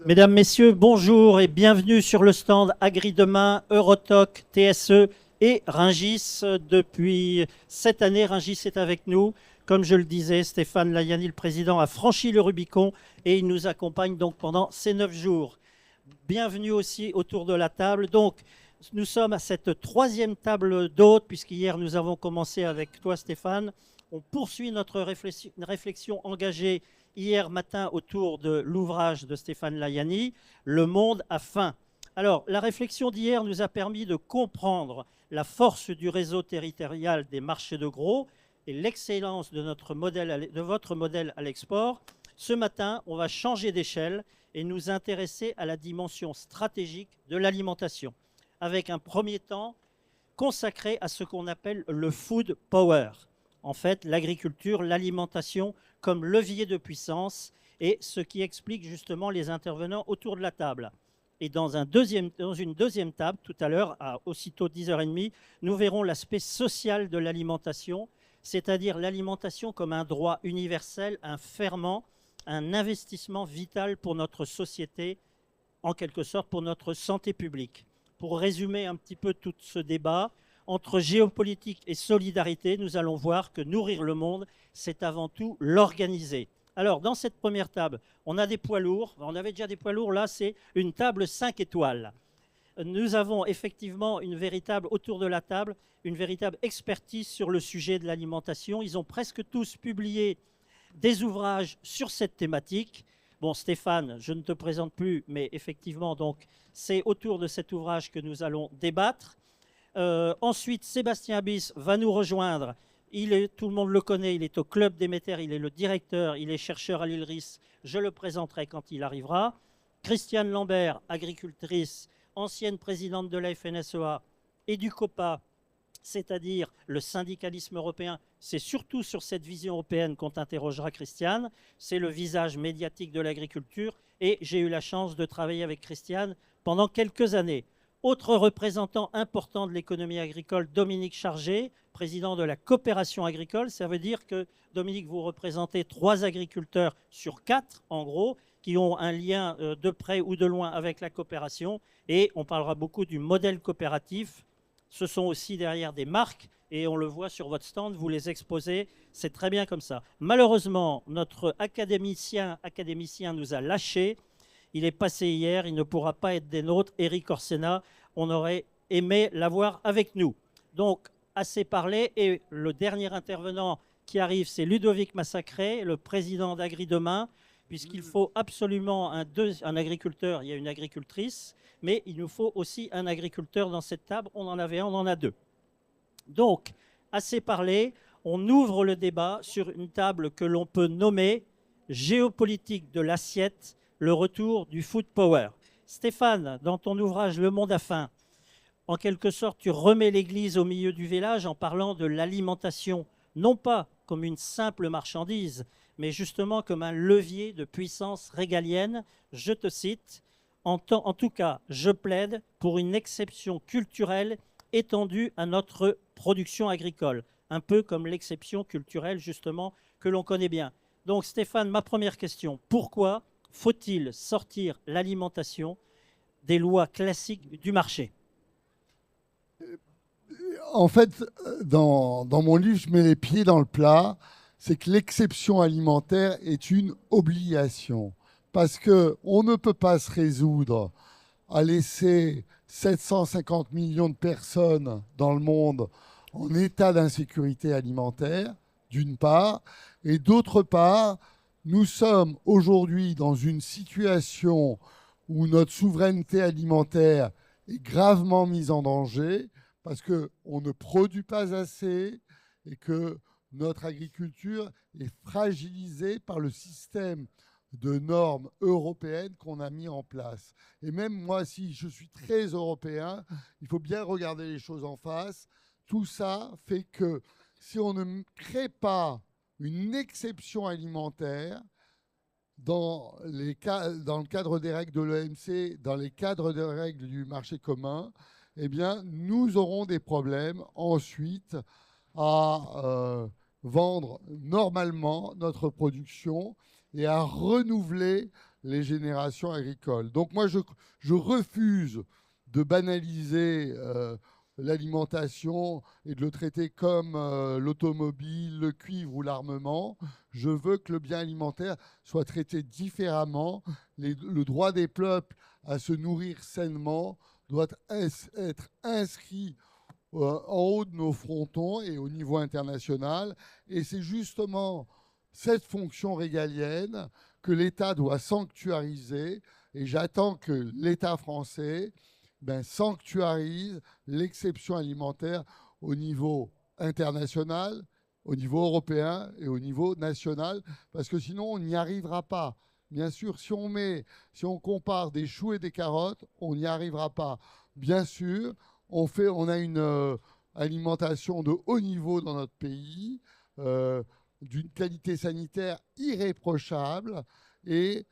Mesdames, Messieurs, bonjour et bienvenue sur le stand Agri-Demain, Eurotoc, TSE et Rungis. Depuis cette année, Rungis est avec nous. Comme je le disais, Stéphane Layani, le président, a franchi le Rubicon et il nous accompagne donc pendant ces 9 jours. Bienvenue aussi autour de la table. Donc, nous sommes à cette troisième table d'hôtes, puisqu'hier nous avons commencé avec toi, Stéphane. On poursuit notre réflexion engagée hier matin autour de l'ouvrage de Stéphane Layani, Le monde a faim. Alors, la réflexion d'hier nous a permis de comprendre la force du réseau territorial des marchés de gros et l'excellence de votre modèle à l'export. Ce matin, on va changer d'échelle et nous intéresser à la dimension stratégique de l'alimentation, avec un premier temps consacré à ce qu'on appelle le food power. En fait, l'agriculture, l'alimentation comme levier de puissance, et ce qui explique justement les intervenants autour de la table. Et dans une deuxième table, tout à l'heure, à aussitôt 10h30, nous verrons l'aspect social de l'alimentation, c'est-à-dire l'alimentation comme un droit universel, un ferment, un investissement vital pour notre société, en quelque sorte pour notre santé publique. Pour résumer un petit peu tout ce débat, entre géopolitique et solidarité, nous allons voir que nourrir le monde, c'est avant tout l'organiser. Alors, dans cette première table, on a des poids lourds. On avait déjà des poids lourds, là, c'est une table 5 étoiles. Nous avons effectivement autour de la table, une véritable expertise sur le sujet de l'alimentation. Ils ont presque tous publié des ouvrages sur cette thématique. Bon, Stéphane, je ne te présente plus, mais effectivement, donc, c'est autour de cet ouvrage que nous allons débattre. Ensuite, Sébastien Bis va nous rejoindre. Tout le monde le connaît, il est au Club Déméter, il est le directeur, il est chercheur à l'ILRIS. Je le présenterai quand il arrivera. Christiane Lambert, agricultrice, ancienne présidente de la FNSEA et du COPA, c'est-à-dire le syndicalisme européen. C'est surtout sur cette vision européenne qu'on t'interrogera, Christiane. C'est le visage médiatique de l'agriculture et j'ai eu la chance de travailler avec Christiane pendant quelques années. Autre représentant important de l'économie agricole, Dominique Chargé, président de la coopération agricole. Ça veut dire que, Dominique, vous représentez 3 agriculteurs sur 4, en gros, qui ont un lien de près ou de loin avec la coopération. Et on parlera beaucoup du modèle coopératif. Ce sont aussi derrière des marques, et on le voit sur votre stand, vous les exposez, c'est très bien comme ça. Malheureusement, notre académicien nous a lâchés. Il est passé hier, il ne pourra pas être des nôtres. Éric Orsena, on aurait aimé l'avoir avec nous. Donc, assez parlé. Et le dernier intervenant qui arrive, c'est Ludovic Massacré, le président d'Agri-Demain, puisqu'il faut absolument un agriculteur, il y a une agricultrice, mais il nous faut aussi un agriculteur dans cette table. On en avait un, on en a 2. Donc, assez parlé, on ouvre le débat sur une table que l'on peut nommer géopolitique de l'assiette, le retour du food power. Stéphane, dans ton ouvrage Le monde a faim, en quelque sorte, tu remets l'église au milieu du village en parlant de l'alimentation, non pas comme une simple marchandise, mais justement comme un levier de puissance régalienne. Je te cite, en tout cas, je plaide pour une exception culturelle étendue à notre production agricole, un peu comme l'exception culturelle justement que l'on connaît bien. Donc Stéphane, ma première question, pourquoi faut-il sortir l'alimentation des lois classiques du marché? En fait, dans mon livre, je mets les pieds dans le plat. C'est que l'exception alimentaire est une obligation. Parce qu'on ne peut pas se résoudre à laisser 750 millions de personnes dans le monde en état d'insécurité alimentaire, d'une part, et d'autre part, nous sommes aujourd'hui dans une situation où notre souveraineté alimentaire est gravement mise en danger parce qu'on ne produit pas assez et que notre agriculture est fragilisée par le système de normes européennes qu'on a mis en place. Et même moi, si je suis très européen, il faut bien regarder les choses en face. Tout ça fait que si on ne crée pas une exception alimentaire dans le cadre des règles de l'OMC, dans les cadres des règles du marché commun, eh bien, nous aurons des problèmes ensuite à vendre normalement notre production et à renouveler les générations agricoles. Donc moi, je refuse de banaliser l'alimentation et de le traiter comme l'automobile, le cuivre ou l'armement. Je veux que le bien alimentaire soit traité différemment. Le droit des peuples à se nourrir sainement doit être inscrit en haut de nos frontons et au niveau international. Et c'est justement cette fonction régalienne que l'État doit sanctuariser. Et j'attends que l'État français sanctuarise l'exception alimentaire au niveau international, au niveau européen et au niveau national, parce que sinon on n'y arrivera pas. Bien sûr, si on compare des choux et des carottes, on n'y arrivera pas. Bien sûr, on a une alimentation de haut niveau dans notre pays, d'une qualité sanitaire irréprochable, et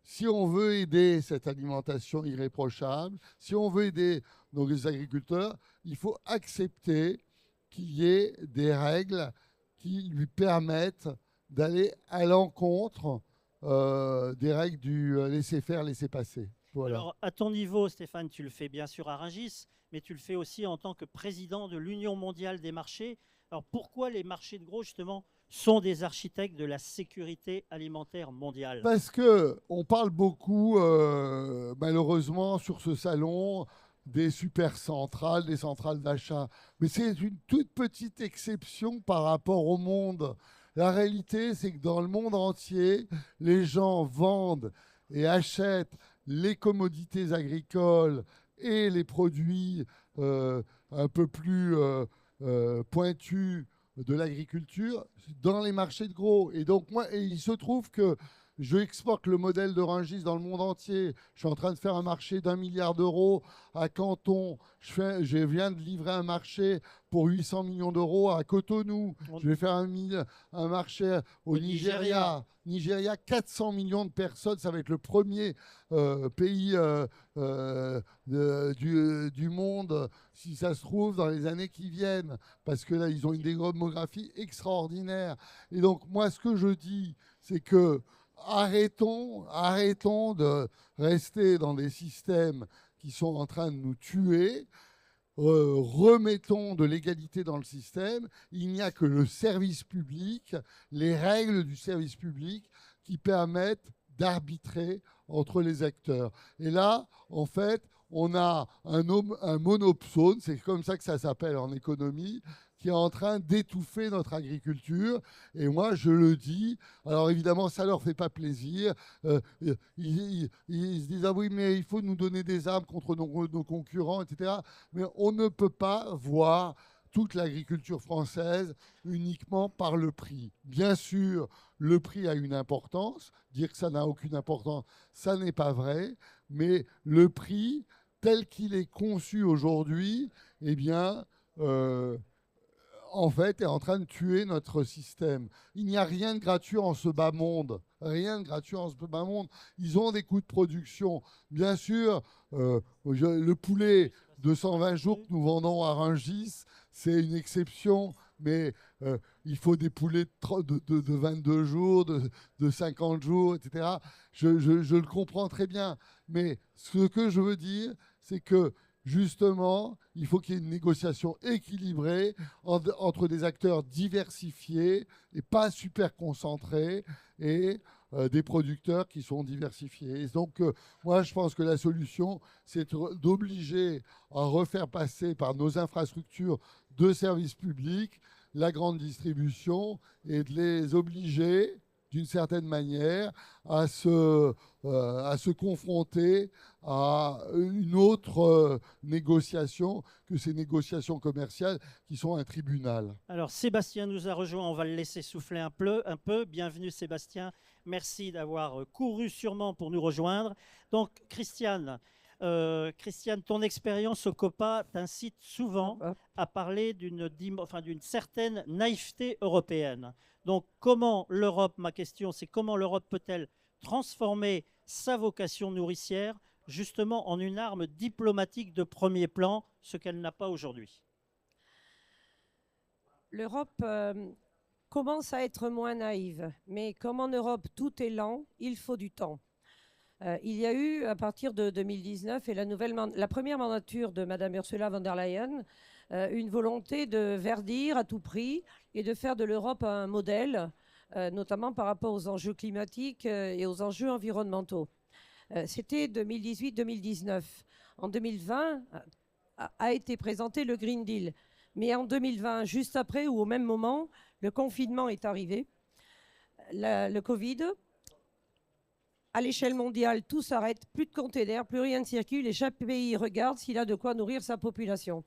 si on veut aider cette alimentation irréprochable, si on veut aider nos agriculteurs, il faut accepter qu'il y ait des règles qui lui permettent d'aller à l'encontre des règles du laisser-faire, laisser-passer. Voilà. Alors, à ton niveau, Stéphane, tu le fais bien sûr à Rungis, mais tu le fais aussi en tant que président de l'Union mondiale des marchés. Alors, pourquoi les marchés de gros, justement, sont des architectes de la sécurité alimentaire mondiale? Parce qu'on parle beaucoup, malheureusement, sur ce salon, des super centrales, des centrales d'achat. Mais c'est une toute petite exception par rapport au monde. La réalité, c'est que dans le monde entier, les gens vendent et achètent les commodités agricoles et les produits un peu plus pointus de l'agriculture dans les marchés de gros. Et donc, il se trouve que je exporte le modèle de Rungis dans le monde entier. Je suis en train de faire un marché d'1 milliard d'euros à Canton. Je viens de livrer un marché pour 800 millions d'euros à Cotonou. Je vais faire un marché au Nigeria. Nigeria, 400 millions de personnes. Ça va être le premier pays du monde, si ça se trouve, dans les années qui viennent. Parce que là, ils ont une démographie extraordinaire. Et donc, moi, ce que je dis, c'est que arrêtons de rester dans des systèmes qui sont en train de nous tuer. Remettons de l'égalité dans le système. Il n'y a que le service public, les règles du service public qui permettent d'arbitrer entre les acteurs. Et là, en fait, on a un monopsone, c'est comme ça que ça s'appelle en économie, qui est en train d'étouffer notre agriculture. Et moi, je le dis, alors évidemment, ça leur fait pas plaisir. Ils se disent, ah oui, mais il faut nous donner des armes contre nos concurrents, etc. Mais on ne peut pas voir toute l'agriculture française uniquement par le prix. Bien sûr, le prix a une importance. Dire que ça n'a aucune importance, ça n'est pas vrai. Mais le prix, tel qu'il est conçu aujourd'hui, eh bien, en fait, est en train de tuer notre système. Il n'y a rien de gratuit en ce bas monde. Rien de gratuit en ce bas monde. Ils ont des coûts de production. Bien sûr, le poulet de 120 jours que nous vendons à Rungis, c'est une exception. Mais il faut des poulets de 22 jours, de 50 jours, etc. Je le comprends très bien. Mais ce que je veux dire, c'est que justement, il faut qu'il y ait une négociation équilibrée entre des acteurs diversifiés et pas super concentrés et des producteurs qui sont diversifiés. Et donc, moi, je pense que la solution, c'est d'obliger à refaire passer par nos infrastructures de services publics la grande distribution et de les obliger d'une certaine manière, à se confronter à une autre négociation que ces négociations commerciales qui sont un tribunal. Alors Sébastien nous a rejoint, on va le laisser souffler un peu. Bienvenue Sébastien, merci d'avoir couru sûrement pour nous rejoindre. Donc Christiane, ton expérience au COPA t'incite souvent à parler d'une certaine naïveté européenne. Donc comment l'Europe, ma question c'est comment l'Europe peut-elle transformer sa vocation nourricière justement en une arme diplomatique de premier plan, ce qu'elle n'a pas aujourd'hui? L'Europe commence à être moins naïve, mais comme en Europe tout est lent, il faut du temps. Il y a eu, à partir de 2019 et la première mandature de Mme Ursula von der Leyen, une volonté de verdir à tout prix et de faire de l'Europe un modèle, notamment par rapport aux enjeux climatiques et aux enjeux environnementaux. C'était 2018-2019. En 2020 a été présenté le Green Deal. Mais en 2020, juste après ou au même moment, le confinement est arrivé, le Covid. À l'échelle mondiale, tout s'arrête, plus de containers, plus rien ne circule et chaque pays regarde s'il a de quoi nourrir sa population.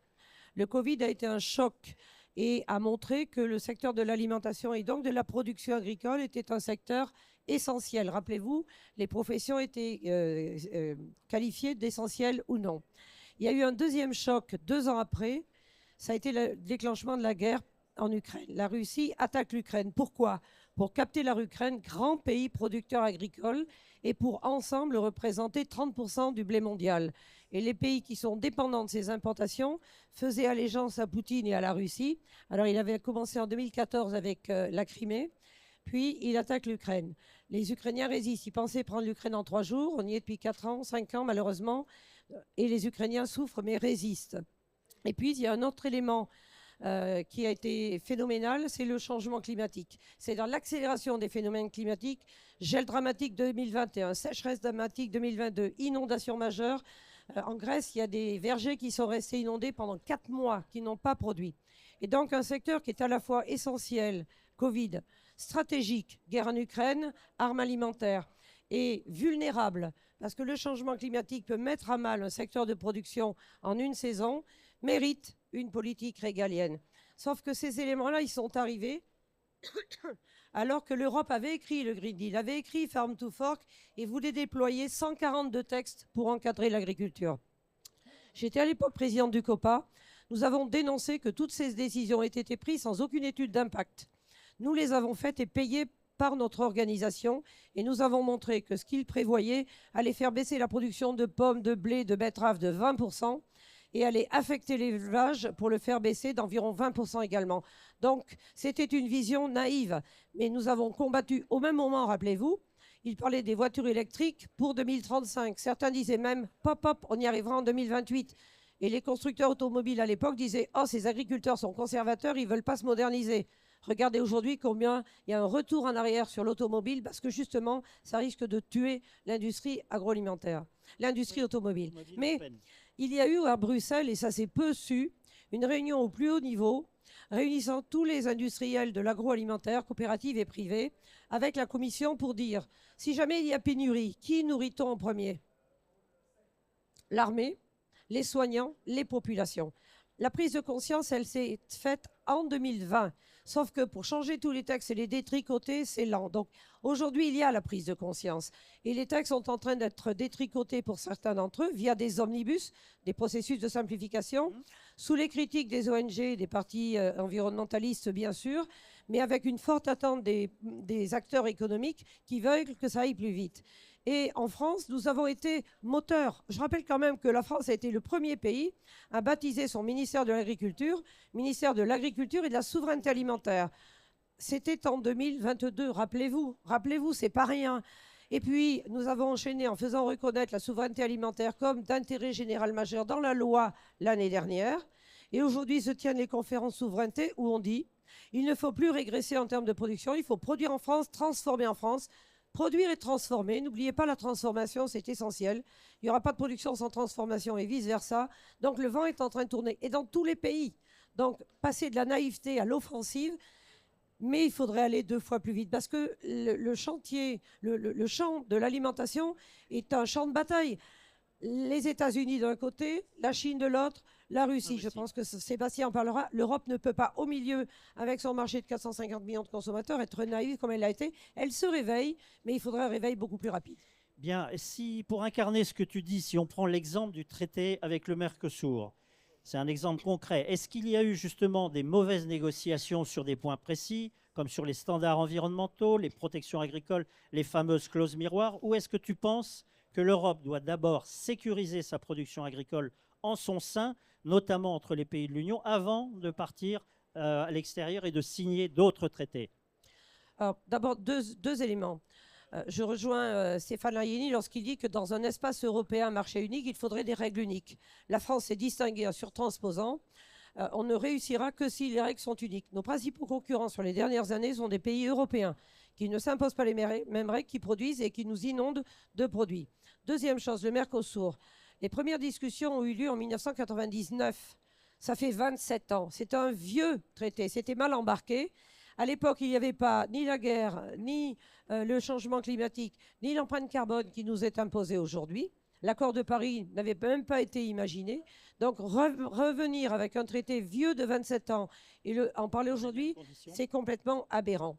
Le Covid a été un choc et a montré que le secteur de l'alimentation et donc de la production agricole était un secteur essentiel. Rappelez-vous, les professions étaient qualifiées d'essentielles ou non. Il y a eu un deuxième choc 2 ans après, ça a été le déclenchement de la guerre en Ukraine. La Russie attaque l'Ukraine. Pourquoi ? Pour capter la Ukraine, grand pays producteur agricole, et pour ensemble représenter 30% du blé mondial. Et les pays qui sont dépendants de ces importations faisaient allégeance à Poutine et à la Russie. Alors il avait commencé en 2014 avec la Crimée, puis il attaque l'Ukraine. Les Ukrainiens résistent. Ils pensaient prendre l'Ukraine en 3 jours. On y est depuis 4 ans, 5 ans malheureusement. Et les Ukrainiens souffrent mais résistent. Et puis il y a un autre élément qui a été phénoménal, c'est le changement climatique. C'est dans l'accélération des phénomènes climatiques, gel dramatique 2021, sécheresse dramatique 2022, inondations majeures. En Grèce, il y a des vergers qui sont restés inondés pendant 4 mois, qui n'ont pas produit. Et donc un secteur qui est à la fois essentiel, Covid, stratégique, guerre en Ukraine, armes alimentaires, et vulnérable, parce que le changement climatique peut mettre à mal un secteur de production en une saison, mérite une politique régalienne. Sauf que ces éléments-là, ils sont arrivés alors que l'Europe avait écrit le Green Deal, avait écrit Farm to Fork et voulait déployer 142 textes pour encadrer l'agriculture. J'étais à l'époque présidente du COPA. Nous avons dénoncé que toutes ces décisions aient été prises sans aucune étude d'impact. Nous les avons faites et payées par notre organisation et nous avons montré que ce qu'ils prévoyaient allait faire baisser la production de pommes, de blé, de betteraves de 20% et allait affecter l'élevage pour le faire baisser d'environ 20% également. Donc c'était une vision naïve, mais nous avons combattu au même moment, rappelez-vous. Il parlait des voitures électriques pour 2035. Certains disaient même pop, on y arrivera en 2028. Et les constructeurs automobiles à l'époque disaient « Oh, ces agriculteurs sont conservateurs, ils ne veulent pas se moderniser ». Regardez aujourd'hui combien il y a un retour en arrière sur l'automobile parce que justement, ça risque de tuer l'industrie agroalimentaire, l'industrie automobile. Mais il y a eu à Bruxelles, et ça c'est peu su, une réunion au plus haut niveau réunissant tous les industriels de l'agroalimentaire, coopératives et privés, avec la Commission pour dire si jamais il y a pénurie, qui nourrit-on en premier ? L'armée, les soignants, les populations. La prise de conscience, elle s'est faite en 2020. Sauf que pour changer tous les textes et les détricoter, c'est lent. Donc aujourd'hui, il y a la prise de conscience. Et les textes sont en train d'être détricotés pour certains d'entre eux via des omnibus, des processus de simplification, sous les critiques des ONG, des partis environnementalistes bien sûr, mais avec une forte attente des acteurs économiques qui veulent que ça aille plus vite. Et en France, nous avons été moteurs. Je rappelle quand même que la France a été le premier pays à baptiser son ministère de l'Agriculture, ministère de l'Agriculture et de la Souveraineté alimentaire. C'était en 2022, rappelez-vous, c'est pas rien. Et puis, nous avons enchaîné en faisant reconnaître la souveraineté alimentaire comme d'intérêt général majeur dans la loi l'année dernière. Et aujourd'hui se tiennent les conférences souveraineté où on dit il ne faut plus régresser en termes de production, il faut produire en France, transformer en France. Produire et transformer, n'oubliez pas la transformation, c'est essentiel. Il n'y aura pas de production sans transformation et vice-versa. Donc le vent est en train de tourner, et dans tous les pays. Donc passer de la naïveté à l'offensive, mais il faudrait aller 2 fois plus vite, parce que le chantier, le champ de l'alimentation est un champ de bataille. Les États-Unis d'un côté, la Chine de l'autre, la Russie. Je pense que Sébastien en parlera. L'Europe ne peut pas, au milieu, avec son marché de 450 millions de consommateurs, être naïve comme elle l'a été. Elle se réveille, mais il faudrait un réveil beaucoup plus rapide. Bien, si pour incarner ce que tu dis, si on prend l'exemple du traité avec le Mercosur, c'est un exemple concret. Est-ce qu'il y a eu justement des mauvaises négociations sur des points précis, comme sur les standards environnementaux, les protections agricoles, les fameuses clauses miroirs, ou est-ce que tu penses que l'Europe doit d'abord sécuriser sa production agricole en son sein, notamment entre les pays de l'Union, avant de partir à l'extérieur et de signer d'autres traités ? Alors, d'abord, deux éléments. Je rejoins Stéphane Layani lorsqu'il dit que dans un espace européen marché unique, il faudrait des règles uniques. La France s'est distinguée en surtransposant. On ne réussira que si les règles sont uniques. Nos principaux concurrents sur les dernières années sont des pays européens qui ne s'imposent pas les mêmes règles, qui produisent et qui nous inondent de produits. Deuxième chose, le Mercosur. Les premières discussions ont eu lieu en 1999. Ça fait 27 ans. C'est un vieux traité. C'était mal embarqué. À l'époque, il n'y avait pas ni la guerre, ni le changement climatique, ni l'empreinte carbone qui nous est imposée aujourd'hui. L'accord de Paris n'avait même pas été imaginé. Donc revenir avec un traité vieux de 27 ans et en parler aujourd'hui, c'est complètement aberrant.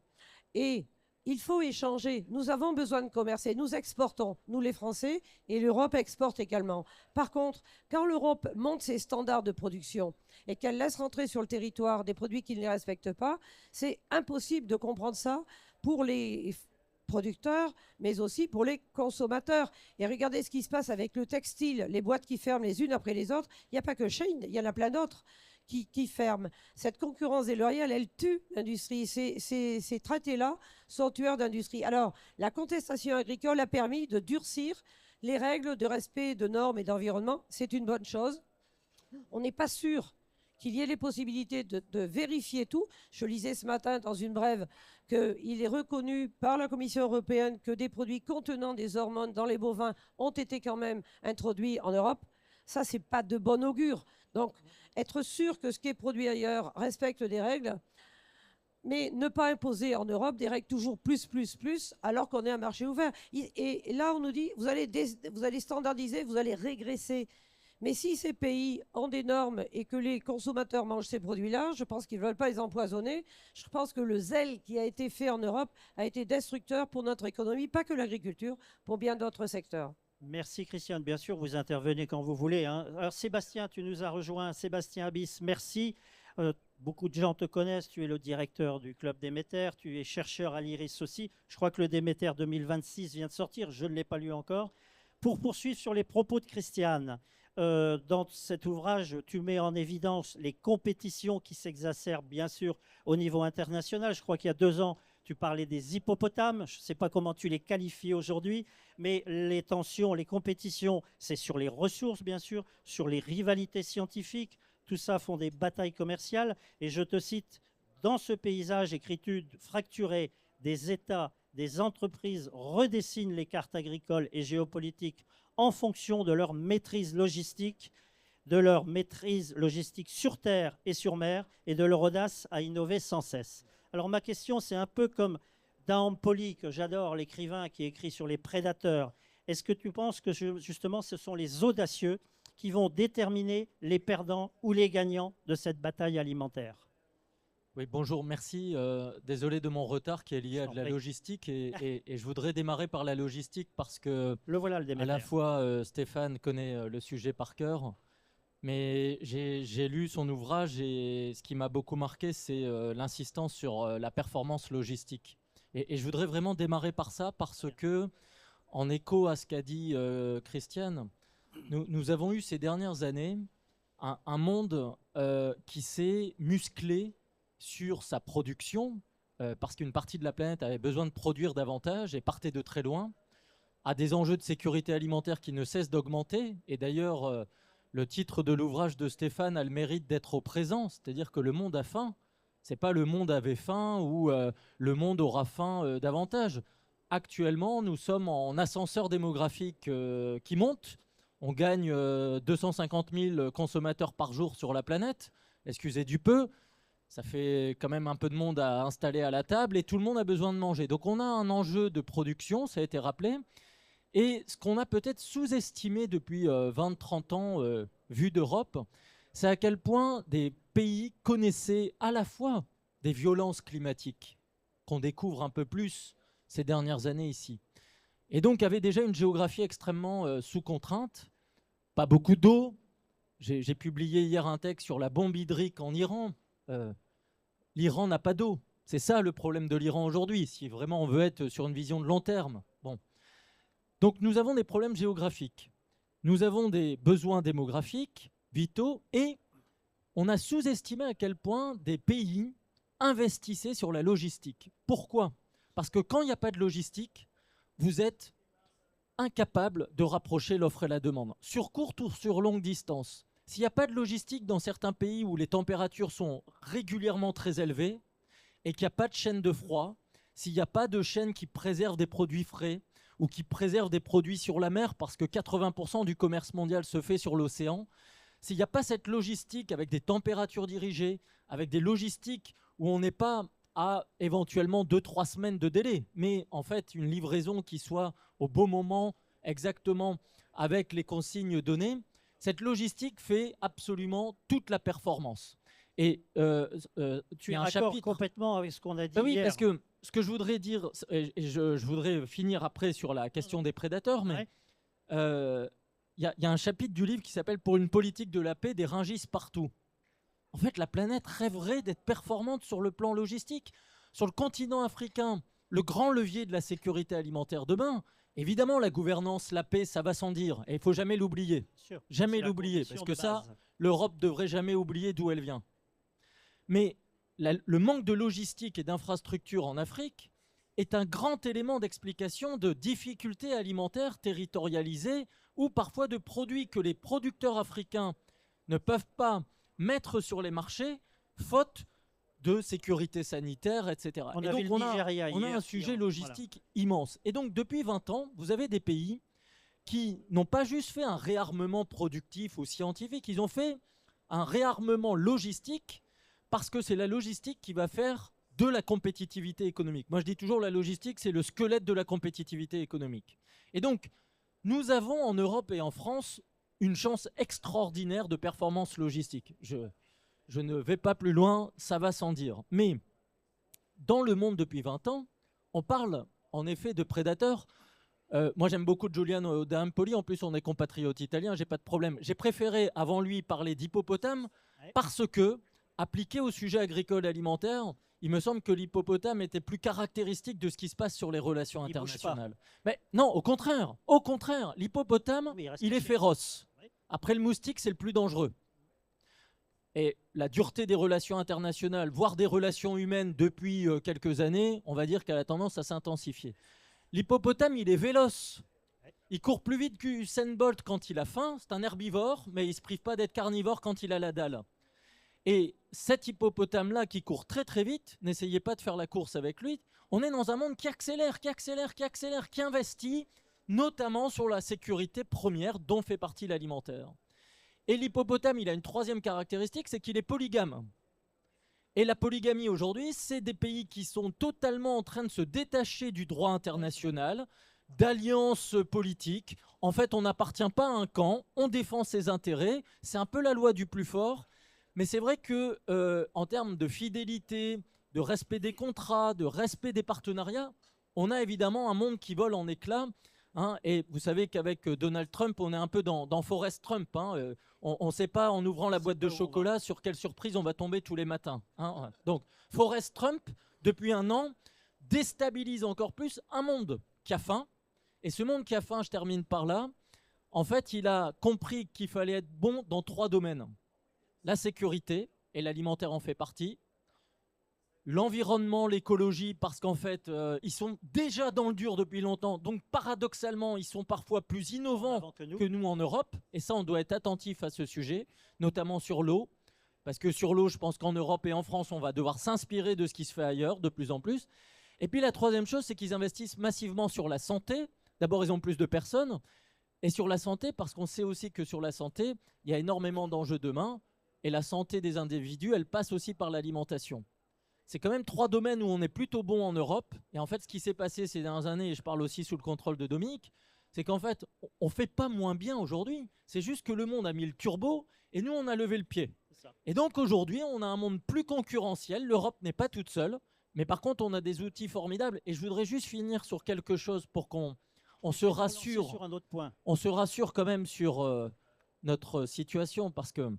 Et il faut échanger. Nous avons besoin de commercer. Nous exportons, nous les Français, et l'Europe exporte également. Par contre, quand l'Europe monte ses standards de production et qu'elle laisse rentrer sur le territoire des produits qui ne les respectent pas, c'est impossible de comprendre ça pour les producteurs, mais aussi pour les consommateurs. Et regardez ce qui se passe avec le textile, les boîtes qui ferment les unes après les autres. Il n'y a pas que Shein, il y en a plein d'autres qui ferment. Cette concurrence déloyale, elle tue l'industrie. Ces traités-là sont tueurs d'industrie. Alors, la contestation agricole a permis de durcir les règles de respect de normes et d'environnement. C'est une bonne chose. On n'est pas sûr qu'il y ait les possibilités de vérifier tout. Je lisais ce matin dans une brève qu'il est reconnu par la Commission européenne que des produits contenant des hormones dans les bovins ont été quand même introduits en Europe. Ça, c'est pas de bon augure. Donc, être sûr que ce qui est produit ailleurs respecte des règles, mais ne pas imposer en Europe des règles toujours plus, alors qu'on est un marché ouvert. Et là, on nous dit, vous allez standardiser, vous allez régresser. Mais si ces pays ont des normes et que les consommateurs mangent ces produits-là, je pense qu'ils ne veulent pas les empoisonner. Je pense que le zèle qui a été fait en Europe a été destructeur pour notre économie, pas que l'agriculture, pour bien d'autres secteurs. Merci Christiane, bien sûr, vous intervenez quand vous voulez. Hein. Alors Sébastien, tu nous as rejoint. Sébastien Abyss, merci. Beaucoup de gens te connaissent, tu es le directeur du Club Déméter, tu es chercheur à l'IRIS aussi. Je crois que le Déméter 2026 vient de sortir, je ne l'ai pas lu encore. Pour poursuivre sur les propos de Christiane, dans cet ouvrage, tu mets en évidence les compétitions qui s'exacerbent, bien sûr, au niveau international. Je crois qu'il y a 2 ans, tu parlais des hippopotames. Je ne sais pas comment tu les qualifies aujourd'hui, mais les tensions, les compétitions, c'est sur les ressources, bien sûr, sur les rivalités scientifiques. Tout ça font des batailles commerciales. Et je te cite, dans ce paysage écritude fracturé, des États, des entreprises redessinent les cartes agricoles et géopolitiques en fonction de leur maîtrise logistique sur terre et sur mer, et de leur audace à innover sans cesse. Alors ma question, c'est un peu comme Dahan Poli, que j'adore, l'écrivain qui écrit sur les prédateurs. Est-ce que tu penses que justement ce sont les audacieux qui vont déterminer les perdants ou les gagnants de cette bataille alimentaire? Oui, bonjour, merci. Désolé de mon retard qui est lié à de la logistique et je voudrais démarrer par la logistique parce que le voilà, le Déméter. À la fois Stéphane connaît le sujet par cœur, mais j'ai lu son ouvrage et ce qui m'a beaucoup marqué, c'est l'insistance sur la performance logistique. Et je voudrais vraiment démarrer par ça parce que, en écho à ce qu'a dit Christiane, nous avons eu ces dernières années un monde qui s'est musclé sur sa production, parce qu'une partie de la planète avait besoin de produire davantage et partait de très loin, à des enjeux de sécurité alimentaire qui ne cessent d'augmenter. Et d'ailleurs, le titre de l'ouvrage de Stéphane a le mérite d'être au présent, c'est-à-dire que le monde a faim. Ce n'est pas le monde avait faim ou le monde aura faim davantage. Actuellement, nous sommes en ascenseur démographique qui monte. On gagne 250 000 consommateurs par jour sur la planète. Excusez du peu. Ça fait quand même un peu de monde à installer à la table et tout le monde a besoin de manger. Donc on a un enjeu de production, ça a été rappelé. Et ce qu'on a peut-être sous-estimé depuis 20-30 ans, vu d'Europe, c'est à quel point des pays connaissaient à la fois des violences climatiques, qu'on découvre un peu plus ces dernières années ici, et donc avaient déjà une géographie extrêmement sous contrainte, pas beaucoup d'eau. J'ai publié hier un texte sur la bombe hydrique en Iran. L'Iran n'a pas d'eau. C'est ça le problème de l'Iran aujourd'hui, si vraiment on veut être sur une vision de long terme. Bon. Donc nous avons des problèmes géographiques, nous avons des besoins démographiques vitaux, et on a sous-estimé à quel point des pays investissaient sur la logistique. Pourquoi ? Parce que quand il n'y a pas de logistique, vous êtes incapable de rapprocher l'offre et la demande. Sur courte ou sur longue distance, s'il n'y a pas de logistique dans certains pays où les températures sont régulièrement très élevées et qu'il n'y a pas de chaîne de froid, s'il n'y a pas de chaîne qui préserve des produits frais ou qui préserve des produits sur la mer, parce que 80% du commerce mondial se fait sur l'océan, s'il n'y a pas cette logistique avec des températures dirigées, avec des logistiques où on n'est pas à éventuellement 2-3 semaines de délai, mais en fait une livraison qui soit au bon moment, exactement avec les consignes données, cette logistique fait absolument toute la performance. Et Tu es un raccord chapitre complètement avec ce qu'on a dit oui, hier. parce que ce que je voudrais dire, et je voudrais finir après sur la question des prédateurs, mais il y a un chapitre du livre qui s'appelle « Pour une politique de la paix, des Rungis partout ». En fait, la planète rêverait d'être performante sur le plan logistique. Sur le continent africain, le grand levier de la sécurité alimentaire demain, évidemment, la gouvernance, la paix, ça va sans dire. Et il ne faut jamais l'oublier. Jamais l'oublier, parce que ça, l'Europe ne devrait jamais oublier d'où elle vient. Mais le manque de logistique et d'infrastructures en Afrique est un grand élément d'explication de difficultés alimentaires territorialisées ou parfois de produits que les producteurs africains ne peuvent pas mettre sur les marchés faute de sécurité sanitaire, etc. On Et avait donc le Nigeria on a hier un sujet logistique immense. Et donc depuis 20 ans, vous avez des pays qui n'ont pas juste fait un réarmement productif ou scientifique, ils ont fait un réarmement logistique parce que c'est la logistique qui va faire de la compétitivité économique. Moi, je dis toujours la logistique, c'est le squelette de la compétitivité économique. Et donc, nous avons en Europe et en France une chance extraordinaire de performance logistique. Je ne vais pas plus loin, ça va sans dire. Mais dans le monde depuis 20 ans, on parle en effet de prédateurs. Moi, j'aime beaucoup Giuliano d'Ampoli. En plus, on est compatriotes italiens, j'ai pas de problème. J'ai préféré, avant lui, parler d'hippopotame parce que, appliqué au sujet agricole alimentaire, il me semble que l'hippopotame était plus caractéristique de ce qui se passe sur les relations internationales. Mais non, au contraire, l'hippopotame, il est féroce. Après le moustique, c'est le plus dangereux. Et la dureté des relations internationales, voire des relations humaines depuis quelques années, on va dire qu'elle a tendance à s'intensifier. L'hippopotame, il est véloce. Il court plus vite qu'Usain Bolt quand il a faim. C'est un herbivore, mais il ne se prive pas d'être carnivore quand il a la dalle. Et cet hippopotame-là qui court très très vite, n'essayez pas de faire la course avec lui. On est dans un monde qui accélère, qui investit, notamment sur la sécurité première dont fait partie l'alimentaire. Et l'hippopotame, il a une troisième caractéristique, c'est qu'il est polygame. Et la polygamie aujourd'hui, c'est des pays qui sont totalement en train de se détacher du droit international, d'alliances politiques. En fait, on n'appartient pas à un camp, on défend ses intérêts. C'est un peu la loi du plus fort. Mais c'est vrai que en termes de fidélité, de respect des contrats, de respect des partenariats, on a évidemment un monde qui vole en éclats. Hein, et vous savez qu'avec Donald Trump, on est un peu dans Forrest Trump. Hein, on ne sait pas en ouvrant la boîte de chocolat sur quelle surprise on va tomber tous les matins. Hein. Donc Forrest Trump, depuis un an, déstabilise encore plus un monde qui a faim. Et ce monde qui a faim, je termine par là, en fait, il a compris qu'il fallait être bon dans 3 domaines. La sécurité, et l'alimentaire en fait partie. L'environnement, l'écologie, parce qu'en fait, ils sont déjà dans le dur depuis longtemps. Donc, paradoxalement, ils sont parfois plus innovants que nous en Europe. Et ça, on doit être attentif à ce sujet, notamment sur l'eau. Parce que sur l'eau, je pense qu'en Europe et en France, on va devoir s'inspirer de ce qui se fait ailleurs, de plus en plus. Et puis, la troisième chose, c'est qu'ils investissent massivement sur la santé. D'abord, ils ont plus de personnes. Et sur la santé, parce qu'on sait aussi que sur la santé, il y a énormément d'enjeux demain. Et la santé des individus, elle passe aussi par l'alimentation. C'est quand même 3 domaines où on est plutôt bon en Europe. Et en fait, ce qui s'est passé ces dernières années, et je parle aussi sous le contrôle de Dominique, c'est qu'en fait, on ne fait pas moins bien aujourd'hui. C'est juste que le monde a mis le turbo et nous, on a levé le pied. Et donc aujourd'hui, on a un monde plus concurrentiel. L'Europe n'est pas toute seule. Mais par contre, on a des outils formidables. Et je voudrais juste finir sur quelque chose pour qu'on se rassure. Sur un autre point. On se rassure quand même sur notre situation parce que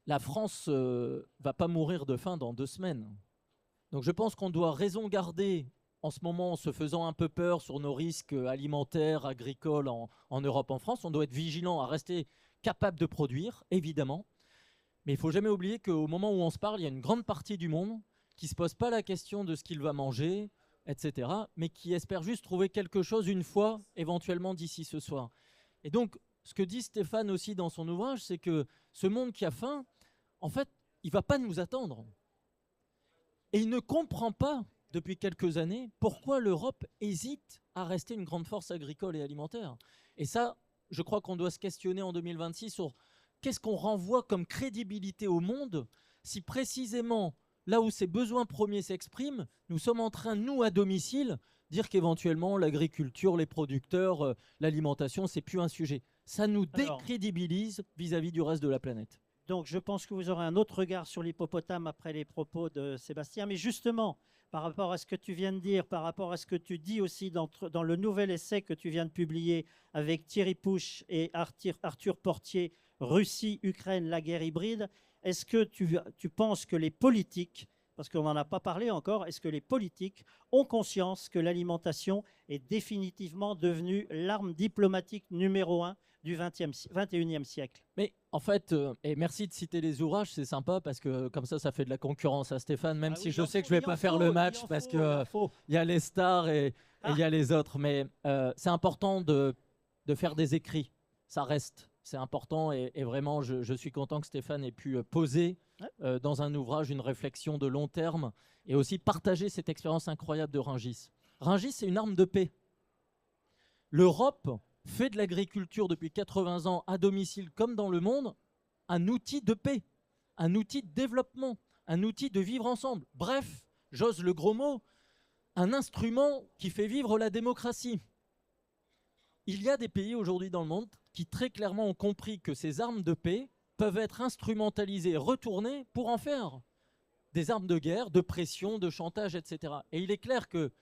la France va pas mourir de faim dans 2 semaines. Donc je pense qu'on doit raison garder en ce moment en se faisant un peu peur sur nos risques alimentaires, agricoles en Europe, en France. On doit être vigilant à rester capable de produire, évidemment. Mais il ne faut jamais oublier qu'au moment où on se parle, il y a une grande partie du monde qui ne se pose pas la question de ce qu'il va manger, etc., mais qui espèrent juste trouver quelque chose une fois, éventuellement d'ici ce soir. Et donc, ce que dit Stéphane aussi dans son ouvrage, c'est que ce monde qui a faim, en fait, il ne va pas nous attendre. Et il ne comprend pas, depuis quelques années, pourquoi l'Europe hésite à rester une grande force agricole et alimentaire. Et ça, je crois qu'on doit se questionner en 2026 sur qu'est-ce qu'on renvoie comme crédibilité au monde si précisément, là où ses besoins premiers s'expriment, nous sommes en train, nous, à domicile, dire qu'éventuellement l'agriculture, les producteurs, l'alimentation, c'est plus un sujet. Ça nous décrédibilise vis-à-vis du reste de la planète. Donc je pense que vous aurez un autre regard sur l'hippopotame après les propos de Sébastien. Mais justement, par rapport à ce que tu viens de dire, par rapport à ce que tu dis aussi dans le nouvel essai que tu viens de publier avec Thierry Pouche et Arthur Portier, Russie, Ukraine, la guerre hybride, est-ce que tu penses que les politiques, parce qu'on n'en a pas parlé encore, est-ce que les politiques ont conscience que l'alimentation est définitivement devenue l'arme diplomatique numéro 1 du 21e siècle? Mais en fait, et merci de citer les ouvrages, c'est sympa parce que comme ça fait de la concurrence à Stéphane, même si je sais que je ne vais pas faire le match parce qu'il y a les stars et il y a les autres. Mais c'est important de faire des écrits, ça reste. C'est important et vraiment, je suis content que Stéphane ait pu poser dans un ouvrage une réflexion de long terme et aussi partager cette expérience incroyable de Rungis. Rungis, c'est une arme de paix. L'Europe fait de l'agriculture depuis 80 ans à domicile comme dans le monde un outil de paix, un outil de développement, un outil de vivre ensemble. Bref, j'ose le gros mot, un instrument qui fait vivre la démocratie. Il y a des pays aujourd'hui dans le monde qui très clairement ont compris que ces armes de paix peuvent être instrumentalisées, retournées pour en faire des armes de guerre, de pression, de chantage, etc. Et il est clair que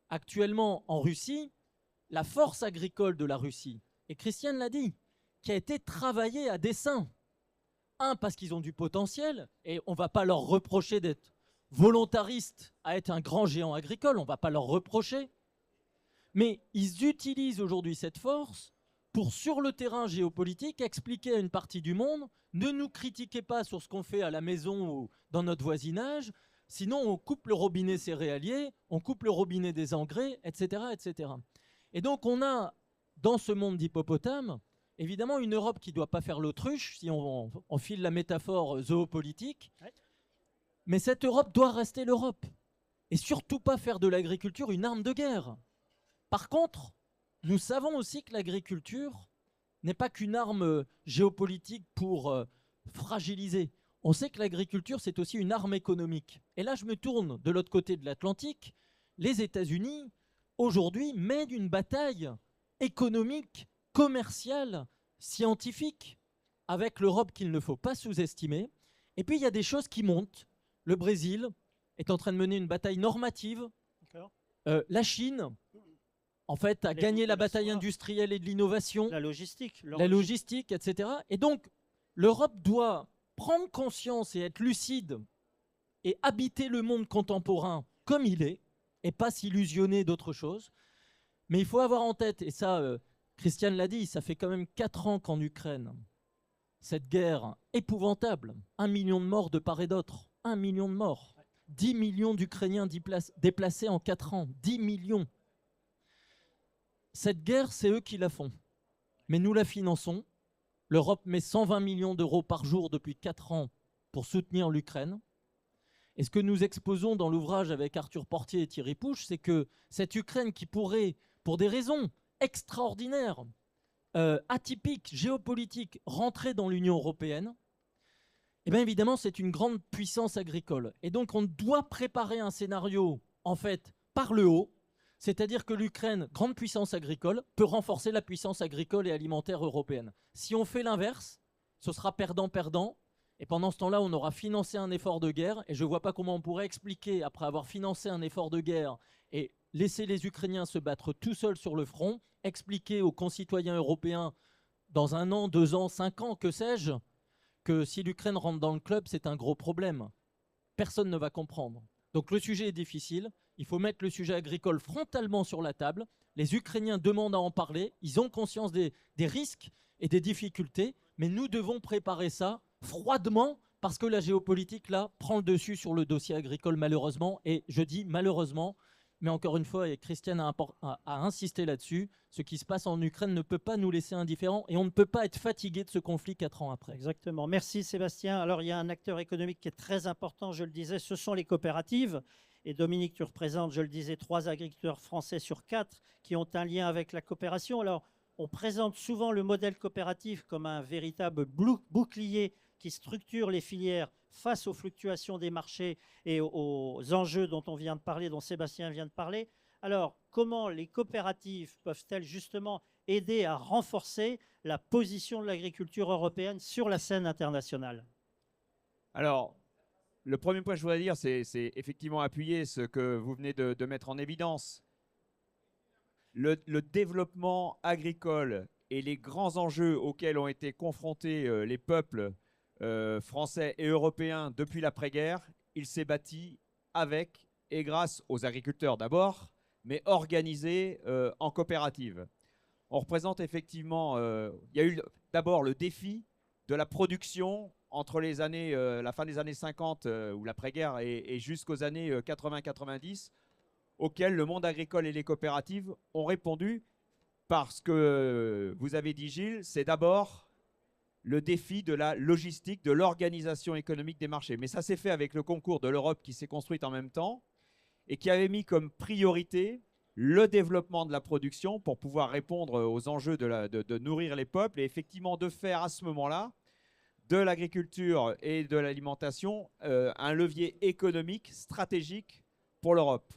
actuellement en Russie, la force agricole de la Russie, et Christiane l'a dit, qui a été travaillée à dessein. Un, parce qu'ils ont du potentiel, et on ne va pas leur reprocher d'être volontaristes à être un grand géant agricole, on ne va pas leur reprocher. Mais ils utilisent aujourd'hui cette force pour, sur le terrain géopolitique, expliquer à une partie du monde, ne nous critiquez pas sur ce qu'on fait à la maison ou dans notre voisinage, sinon on coupe le robinet céréalier, on coupe le robinet des engrais, etc., etc. Et donc on a, dans ce monde d'hippopotame, évidemment une Europe qui ne doit pas faire l'autruche, si on file la métaphore zoopolitique, mais cette Europe doit rester l'Europe. Et surtout pas faire de l'agriculture une arme de guerre. Par contre, nous savons aussi que l'agriculture n'est pas qu'une arme géopolitique pour fragiliser. On sait que l'agriculture, c'est aussi une arme économique. Et là, je me tourne de l'autre côté de l'Atlantique. Les États-Unis, aujourd'hui, mènent une bataille économique, commerciale, scientifique, avec l'Europe qu'il ne faut pas sous-estimer. Et puis, il y a des choses qui montent. Le Brésil est en train de mener une bataille normative. La Chine, en fait, a gagné la bataille industrielle et de l'innovation. La logistique, etc. Et donc, l'Europe doit prendre conscience et être lucide et habiter le monde contemporain comme il est, et pas s'illusionner d'autre chose. Mais il faut avoir en tête, et ça, Christiane l'a dit, ça fait quand même 4 ans qu'en Ukraine, cette guerre épouvantable, 1 million de morts de part et d'autre, 1 million de morts, 10 millions d'Ukrainiens déplacés en 4 ans, 10 millions. Cette guerre, c'est eux qui la font. Mais nous la finançons. L'Europe met 120 millions d'euros par jour depuis 4 ans pour soutenir l'Ukraine. Et ce que nous exposons dans l'ouvrage avec Arthur Portier et Thierry Pouche, c'est que cette Ukraine qui pourrait, pour des raisons extraordinaires, atypiques, géopolitiques, rentrer dans l'Union européenne, eh bien évidemment, c'est une grande puissance agricole. Et donc, on doit préparer un scénario, en fait, par le haut, c'est-à-dire que l'Ukraine, grande puissance agricole, peut renforcer la puissance agricole et alimentaire européenne. Si on fait l'inverse, ce sera perdant-perdant. Et pendant ce temps-là, on aura financé un effort de guerre. Et je ne vois pas comment on pourrait expliquer, après avoir financé un effort de guerre et laisser les Ukrainiens se battre tout seuls sur le front, expliquer aux concitoyens européens, dans 1 an, 2 ans, 5 ans, que sais-je, que si l'Ukraine rentre dans le club, c'est un gros problème. Personne ne va comprendre. Donc le sujet est difficile. Il faut mettre le sujet agricole frontalement sur la table. Les Ukrainiens demandent à en parler. Ils ont conscience des risques et des difficultés. Mais nous devons préparer ça froidement parce que la géopolitique, là, prend le dessus sur le dossier agricole, malheureusement. Et je dis malheureusement Mais encore une fois, et Christiane a insisté là-dessus, ce qui se passe en Ukraine ne peut pas nous laisser indifférents et on ne peut pas être fatigué de ce conflit 4 ans après. Exactement. Merci Sébastien. Alors il y a un acteur économique qui est très important, je le disais, ce sont les coopératives. Et Dominique, tu représentes, je le disais, 3 agriculteurs français sur 4 qui ont un lien avec la coopération. Alors on présente souvent le modèle coopératif comme un véritable bouclier qui structure les filières face aux fluctuations des marchés et aux enjeux dont on vient de parler, dont Sébastien vient de parler. Alors, comment les coopératives peuvent-elles justement aider à renforcer la position de l'agriculture européenne sur la scène internationale? Alors, le premier point que je voudrais dire, c'est effectivement appuyer ce que vous venez de mettre en évidence. Le développement agricole et les grands enjeux auxquels ont été confrontés les peuples français et européens depuis l'après-guerre, il s'est bâti avec et grâce aux agriculteurs d'abord, mais organisé en coopérative. On représente effectivement, il y a eu d'abord le défi de la production entre les années, la fin des années 50 ou l'après-guerre et jusqu'aux années 80-90, auquel le monde agricole et les coopératives ont répondu parce que, vous avez dit Gilles, c'est d'abord le défi de la logistique, de l'organisation économique des marchés. Mais ça s'est fait avec le concours de l'Europe qui s'est construite en même temps et qui avait mis comme priorité le développement de la production pour pouvoir répondre aux enjeux de nourrir les peuples et effectivement de faire à ce moment-là de l'agriculture et de l'alimentation un levier économique stratégique pour l'Europe.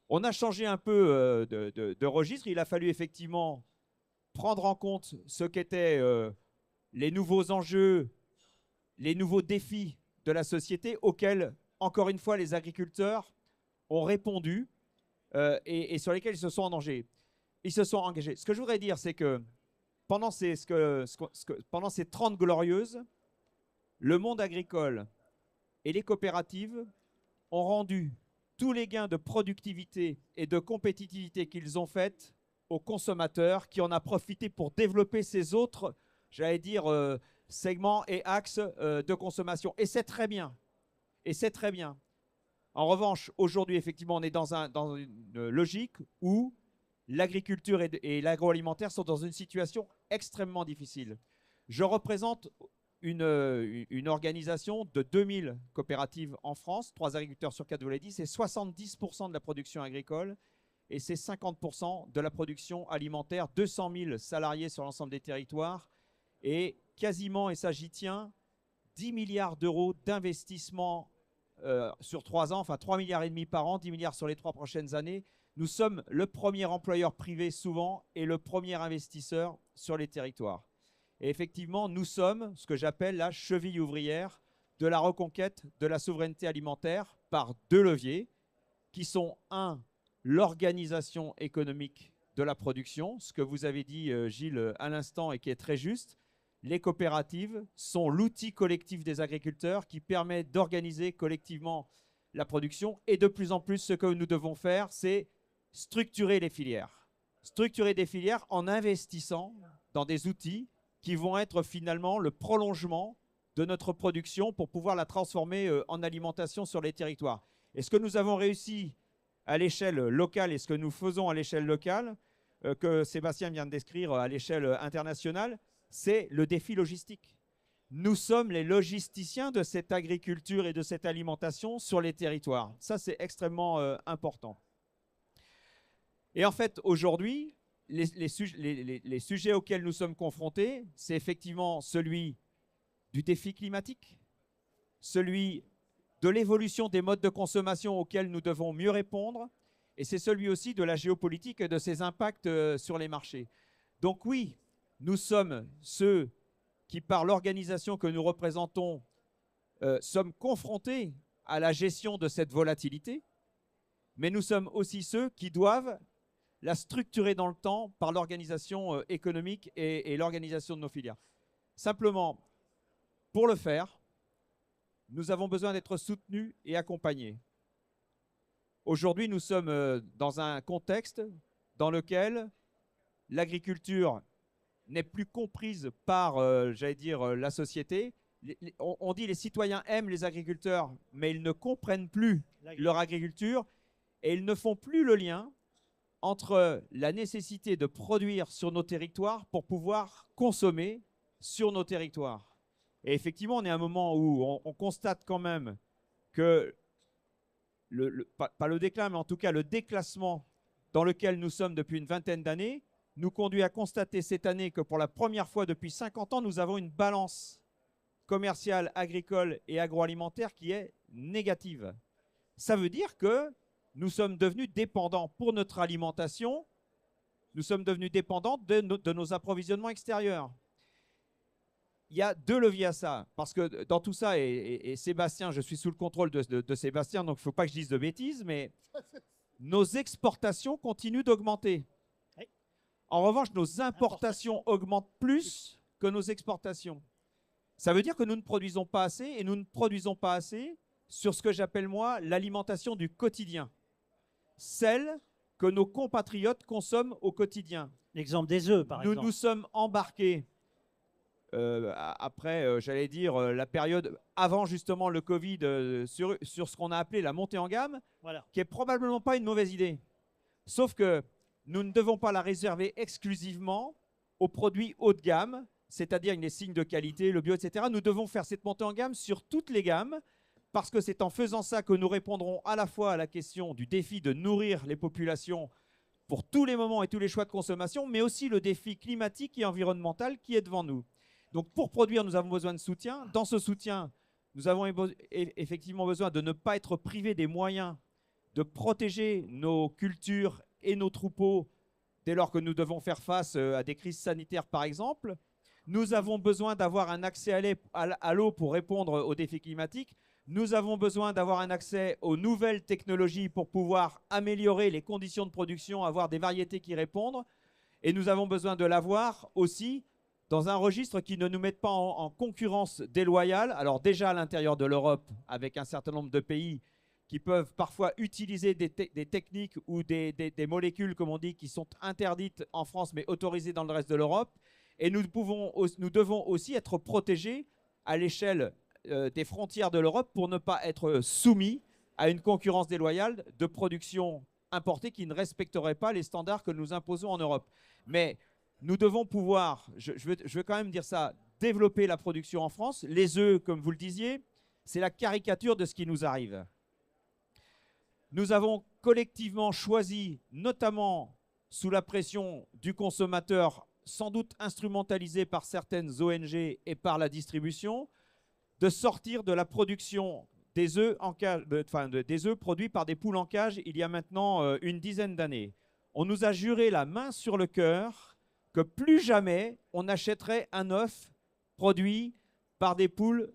On a changé un peu de registre. Il a fallu effectivement prendre en compte ce qu'étaient les nouveaux enjeux, les nouveaux défis de la société auxquels, encore une fois, les agriculteurs ont répondu et sur lesquels ils se sont engagés. Ce que je voudrais dire, c'est que pendant ces 30 glorieuses, le monde agricole et les coopératives ont rendu tous les gains de productivité et de compétitivité qu'ils ont faits aux consommateurs qui en a profité pour développer ces autres, j'allais dire, segments et axes de consommation. Et c'est très bien. Et c'est très bien. En revanche, aujourd'hui, effectivement, on est dans une logique où l'agriculture et l'agroalimentaire sont dans une situation extrêmement difficile. Je représente une organisation de 2000 coopératives en France, 3 agriculteurs sur 4, vous l'avez dit, c'est 70% de la production agricole et c'est 50% de la production alimentaire, 200 000 salariés sur l'ensemble des territoires et quasiment, et ça j'y tiens, 10 milliards d'euros d'investissement sur 3 ans, enfin 3,5 milliards par an, 10 milliards sur les 3 prochaines années. Nous sommes le premier employeur privé souvent et le premier investisseur sur les territoires. Et effectivement, nous sommes ce que j'appelle la cheville ouvrière de la reconquête de la souveraineté alimentaire par 2 leviers qui sont, un, l'organisation économique de la production, ce que vous avez dit Gilles à l'instant et qui est très juste. Les coopératives sont l'outil collectif des agriculteurs qui permet d'organiser collectivement la production et de plus en plus ce que nous devons faire, c'est structurer les filières. Structurer des filières en investissant dans des outils qui vont être finalement le prolongement de notre production pour pouvoir la transformer en alimentation sur les territoires. Et ce que nous avons réussi à l'échelle locale et ce que nous faisons à l'échelle locale, que Sébastien vient de décrire à l'échelle internationale, c'est le défi logistique. Nous sommes les logisticiens de cette agriculture et de cette alimentation sur les territoires. Ça, c'est extrêmement important. Et en fait, aujourd'hui, les sujets auxquels nous sommes confrontés, c'est effectivement celui du défi climatique, celui de l'évolution des modes de consommation auxquels nous devons mieux répondre, et c'est celui aussi de la géopolitique et de ses impacts sur les marchés. Donc oui, nous sommes ceux qui, par l'organisation que nous représentons, sommes confrontés à la gestion de cette volatilité, mais nous sommes aussi ceux qui doivent la structurer dans le temps par l'organisation économique et l'organisation de nos filières. Simplement, pour le faire, nous avons besoin d'être soutenus et accompagnés. Aujourd'hui, nous sommes dans un contexte dans lequel l'agriculture n'est plus comprise par, j'allais dire, la société. On dit les citoyens aiment les agriculteurs, mais ils ne comprennent plus leur agriculture. et ils ne font plus le lien entre la nécessité de produire sur nos territoires pour pouvoir consommer sur nos territoires. Et effectivement, on est à un moment où on constate quand même que, pas le déclin, mais en tout cas le déclassement dans lequel nous sommes depuis une vingtaine d'années, nous conduit à constater cette année que pour la première fois depuis 50 ans, nous avons une balance commerciale, agricole et agroalimentaire qui est négative. Ça veut dire que nous sommes devenus dépendants pour notre alimentation, nous sommes devenus dépendants de nos approvisionnements extérieurs. Il y a deux leviers à ça, parce que dans tout ça, et Sébastien, je suis sous le contrôle de Sébastien, donc il ne faut pas que je dise de bêtises, mais nos exportations continuent d'augmenter. Oui. En revanche, nos importations augmentent plus que nos exportations. Ça veut dire que nous ne produisons pas assez, et nous ne produisons pas assez sur ce que j'appelle moi l'alimentation du quotidien, celle que nos compatriotes consomment au quotidien. L'exemple des œufs, par exemple. Nous nous sommes embarqués après, j'allais dire, la période avant justement le Covid, sur ce qu'on a appelé la montée en gamme, Voilà. qui est probablement pas une mauvaise idée. Sauf que nous ne devons pas la réserver exclusivement aux produits haut de gamme, c'est-à-dire les signes de qualité, le bio, etc. Nous devons faire cette montée en gamme sur toutes les gammes, parce que c'est en faisant ça que nous répondrons à la fois à la question du défi de nourrir les populations pour tous les moments et tous les choix de consommation, mais aussi le défi climatique et environnemental qui est devant nous. Donc pour produire, nous avons besoin de soutien. Dans ce soutien, nous avons effectivement besoin de ne pas être privés des moyens de protéger nos cultures et nos troupeaux dès lors que nous devons faire face à des crises sanitaires, par exemple. Nous avons besoin d'avoir un accès à l'eau pour répondre aux défis climatiques. Nous avons besoin d'avoir un accès aux nouvelles technologies pour pouvoir améliorer les conditions de production, avoir des variétés qui répondent. Et nous avons besoin de l'avoir aussi dans un registre qui ne nous mette pas en concurrence déloyale. Alors déjà à l'intérieur de l'Europe, avec un certain nombre de pays qui peuvent parfois utiliser des techniques ou des molécules, comme on dit, qui sont interdites en France mais autorisées dans le reste de l'Europe. Et nous devons aussi être protégés à l'échelle des frontières de l'Europe pour ne pas être soumis à une concurrence déloyale de production importée qui ne respecterait pas les standards que nous imposons en Europe. Mais nous devons pouvoir, je veux quand même dire ça, développer la production en France. Les œufs, comme vous le disiez, c'est la caricature de ce qui nous arrive. Nous avons collectivement choisi, notamment sous la pression du consommateur, sans doute instrumentalisé par certaines ONG et par la distribution, de sortir de la production des œufs des œufs produits par des poules en cage il y a maintenant une dizaine d'années. On nous a juré la main sur le cœur que plus jamais on n'achèterait un œuf produit par des poules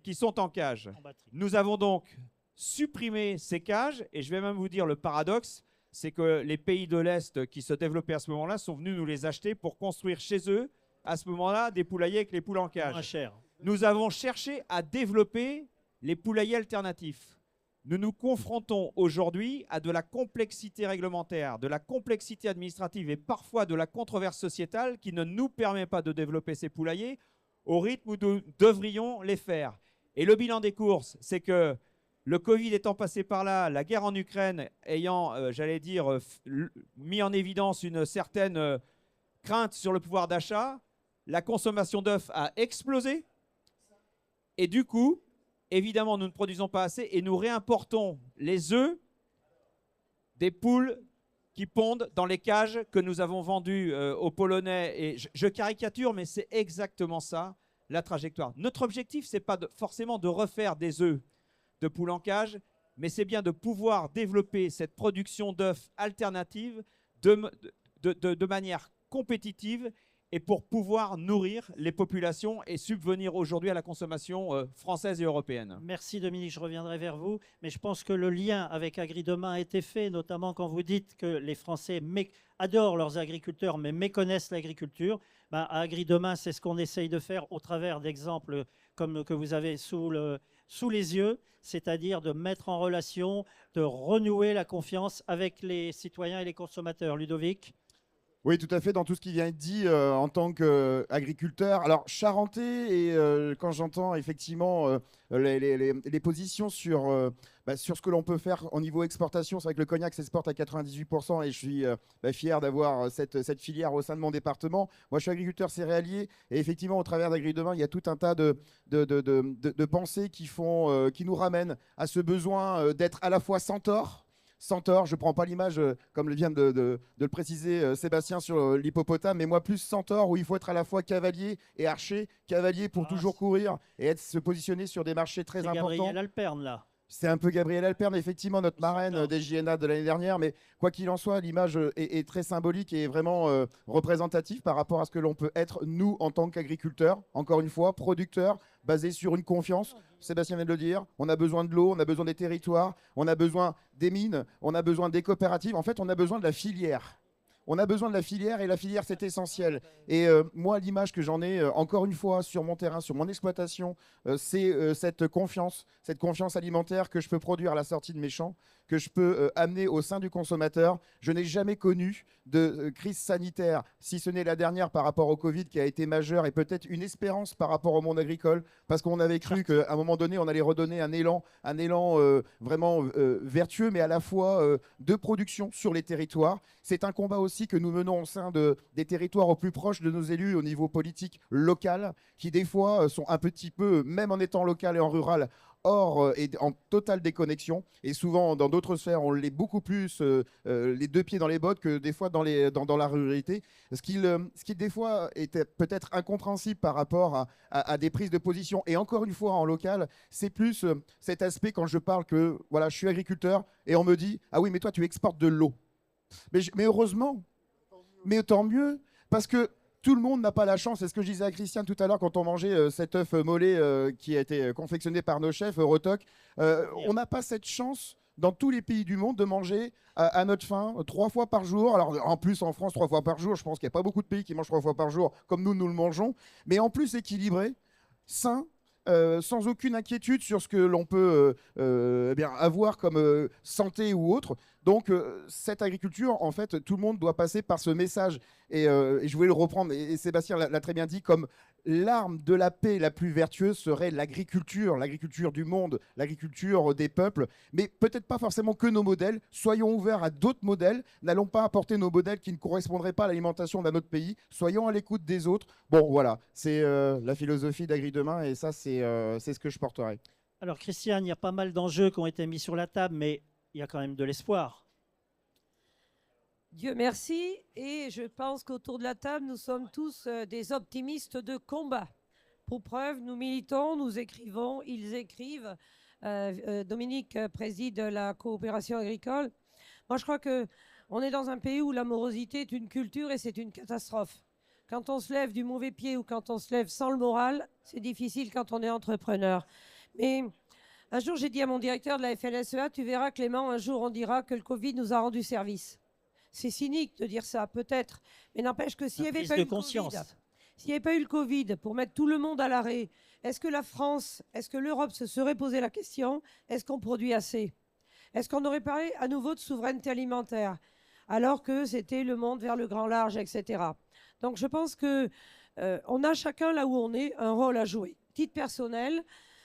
qui sont en cage. Nous avons donc supprimé ces cages, et je vais même vous dire le paradoxe, c'est que les pays de l'Est qui se développaient à ce moment-là sont venus nous les acheter pour construire chez eux, à ce moment-là, des poulaillers avec les poules en cage. Moins cher. Nous avons cherché à développer les poulaillers alternatifs. Nous nous confrontons aujourd'hui à de la complexité réglementaire, de la complexité administrative et parfois de la controverse sociétale qui ne nous permet pas de développer ces poulaillers au rythme où nous devrions les faire. Et le bilan des courses, c'est que le Covid étant passé par là, la guerre en Ukraine ayant, j'allais dire, mis en évidence une certaine crainte sur le pouvoir d'achat, la consommation d'œufs a explosé. Et du coup, évidemment, nous ne produisons pas assez et nous réimportons les œufs des poules qui pondent dans les cages que nous avons vendues aux Polonais. Et je caricature, mais c'est exactement ça, la trajectoire. Notre objectif, ce n'est pas forcément de refaire des œufs de poules en cage, mais c'est bien de pouvoir développer cette production d'œufs alternative de manière compétitive et pour pouvoir nourrir les populations et subvenir aujourd'hui à la consommation française et européenne. Merci Dominique, je reviendrai vers vous. Mais je pense que le lien avec Agri-Demain a été fait, notamment quand vous dites que les Français adorent leurs agriculteurs mais méconnaissent l'agriculture. À Agri-Demain, c'est ce qu'on essaye de faire au travers d'exemples comme que vous avez sous les yeux, c'est-à-dire de mettre en relation, de renouer la confiance avec les citoyens et les consommateurs. Ludovic ? Oui, tout à fait, dans tout ce qui vient être dit en tant qu'agriculteur. Alors, charentais, et quand j'entends effectivement les positions sur ce que l'on peut faire au niveau exportation, c'est vrai que le cognac s'exporte à 98% et je suis fier d'avoir cette filière au sein de mon département. Moi, je suis agriculteur céréalier et effectivement, au travers d'Agri-Demain, il y a tout un tas de pensées qui nous ramènent à ce besoin d'être à la fois centaure, je ne prends pas l'image, comme vient de le préciser Sébastien sur l'hippopotame, mais moi plus centaure, où il faut être à la fois cavalier et archer, cavalier pour toujours courir et se positionner sur des marchés très C'est importants. Gabriel Alperne, là. C'est un peu Gabriel Alperne, effectivement, notre marraine des JNA de l'année dernière. Mais quoi qu'il en soit, l'image est très symbolique et vraiment représentative par rapport à ce que l'on peut être, nous, en tant qu'agriculteurs. Encore une fois, producteurs, basés sur une confiance. Sébastien vient de le dire. On a besoin de l'eau, on a besoin des territoires, on a besoin des mines, on a besoin des coopératives. En fait, on a besoin de la filière. On a besoin de la filière et la filière, c'est essentiel. Et moi, l'image que j'en ai, encore une fois, sur mon terrain, sur mon exploitation, c'est cette confiance alimentaire que je peux produire à la sortie de mes champs, que je peux amener au sein du consommateur. Je n'ai jamais connu de crise sanitaire, si ce n'est la dernière par rapport au Covid qui a été majeure et peut-être une espérance par rapport au monde agricole, parce qu'on avait cru qu'à un moment donné, on allait redonner un élan vraiment vertueux, mais à la fois de production sur les territoires. C'est un combat aussi que nous menons au sein des territoires au plus proche de nos élus au niveau politique local, qui des fois sont un petit peu, même en étant local et en rural, hors et en totale déconnexion. Et souvent, dans d'autres sphères, on l'est beaucoup plus les deux pieds dans les bottes que des fois dans la ruralité. Ce qui des fois était peut-être incompréhensible par rapport à des prises de position. Et encore une fois, en local, c'est plus cet aspect quand je parle que voilà, je suis agriculteur et on me dit « Ah oui, mais toi, tu exportes de l'eau ». Mais heureusement, mais tant mieux, parce que tout le monde n'a pas la chance. C'est ce que je disais à Christian tout à l'heure quand on mangeait cet œuf mollet qui a été confectionné par nos chefs, Eurotoc. On n'a pas cette chance dans tous les pays du monde de manger à notre faim 3 fois par jour. Alors en plus en France 3 fois par jour, je pense qu'il n'y a pas beaucoup de pays qui mangent 3 fois par jour comme nous le mangeons, mais en plus équilibré, sain. Sans aucune inquiétude sur ce que l'on peut avoir comme santé ou autre. Donc cette agriculture, en fait, tout le monde doit passer par ce message. Et je voulais le reprendre, et Sébastien l'a très bien dit, comme l'arme de la paix la plus vertueuse serait l'agriculture du monde, l'agriculture des peuples, mais peut-être pas forcément que nos modèles. Soyons ouverts à d'autres modèles, n'allons pas apporter nos modèles qui ne correspondraient pas à l'alimentation d'un autre pays, soyons à l'écoute des autres. Bon, voilà, c'est la philosophie d'Agri-Demain, et ça, c'est ce que je porterai. Alors, Christiane, il y a pas mal d'enjeux qui ont été mis sur la table, mais il y a quand même de l'espoir. Dieu merci, et je pense qu'autour de la table, nous sommes tous des optimistes de combat. Pour preuve, nous militons, nous écrivons, ils écrivent. Dominique préside la coopération agricole. Moi, je crois qu'on est dans un pays où l'amorosité est une culture et c'est une catastrophe. Quand on se lève du mauvais pied ou quand on se lève sans le moral, c'est difficile quand on est entrepreneur. Mais un jour, j'ai dit à mon directeur de la FNSEA, tu verras Clément, un jour on dira que le Covid nous a rendu service. C'est cynique de dire ça, peut-être, mais n'empêche que s'il n'y avait pas eu le Covid pour mettre tout le monde à l'arrêt, est-ce que la France, est-ce que l'Europe se serait posé la question, est-ce qu'on produit assez? Est-ce qu'on aurait parlé à nouveau de souveraineté alimentaire alors que c'était le monde vers le grand large, etc. Donc je pense qu'on a chacun là où on est un rôle à jouer. Titre personnel,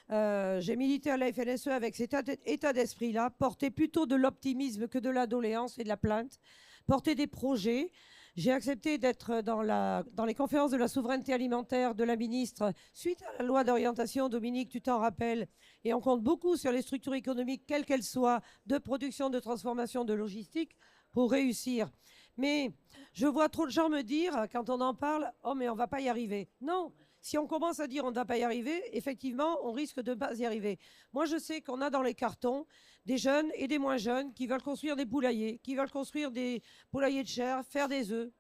j'ai milité à la FNSE avec cet état d'esprit-là, porter plutôt de l'optimisme que de la doléance et de la plainte, porter des projets. J'ai accepté d'être dans les conférences de la souveraineté alimentaire de la ministre suite à la loi d'orientation, Dominique, tu t'en rappelles, et on compte beaucoup sur les structures économiques, quelles qu'elles soient, de production, de transformation, de logistique, pour réussir. Mais je vois trop de gens me dire, quand on en parle, « Oh, mais on ne va pas y arriver ». Non, si on commence à dire on ne va pas y arriver, effectivement, on risque de ne pas y arriver. Moi, je sais qu'on a dans les cartons des jeunes et des moins jeunes qui veulent construire des poulaillers, qui veulent construire des poulaillers de chair, faire des œufs,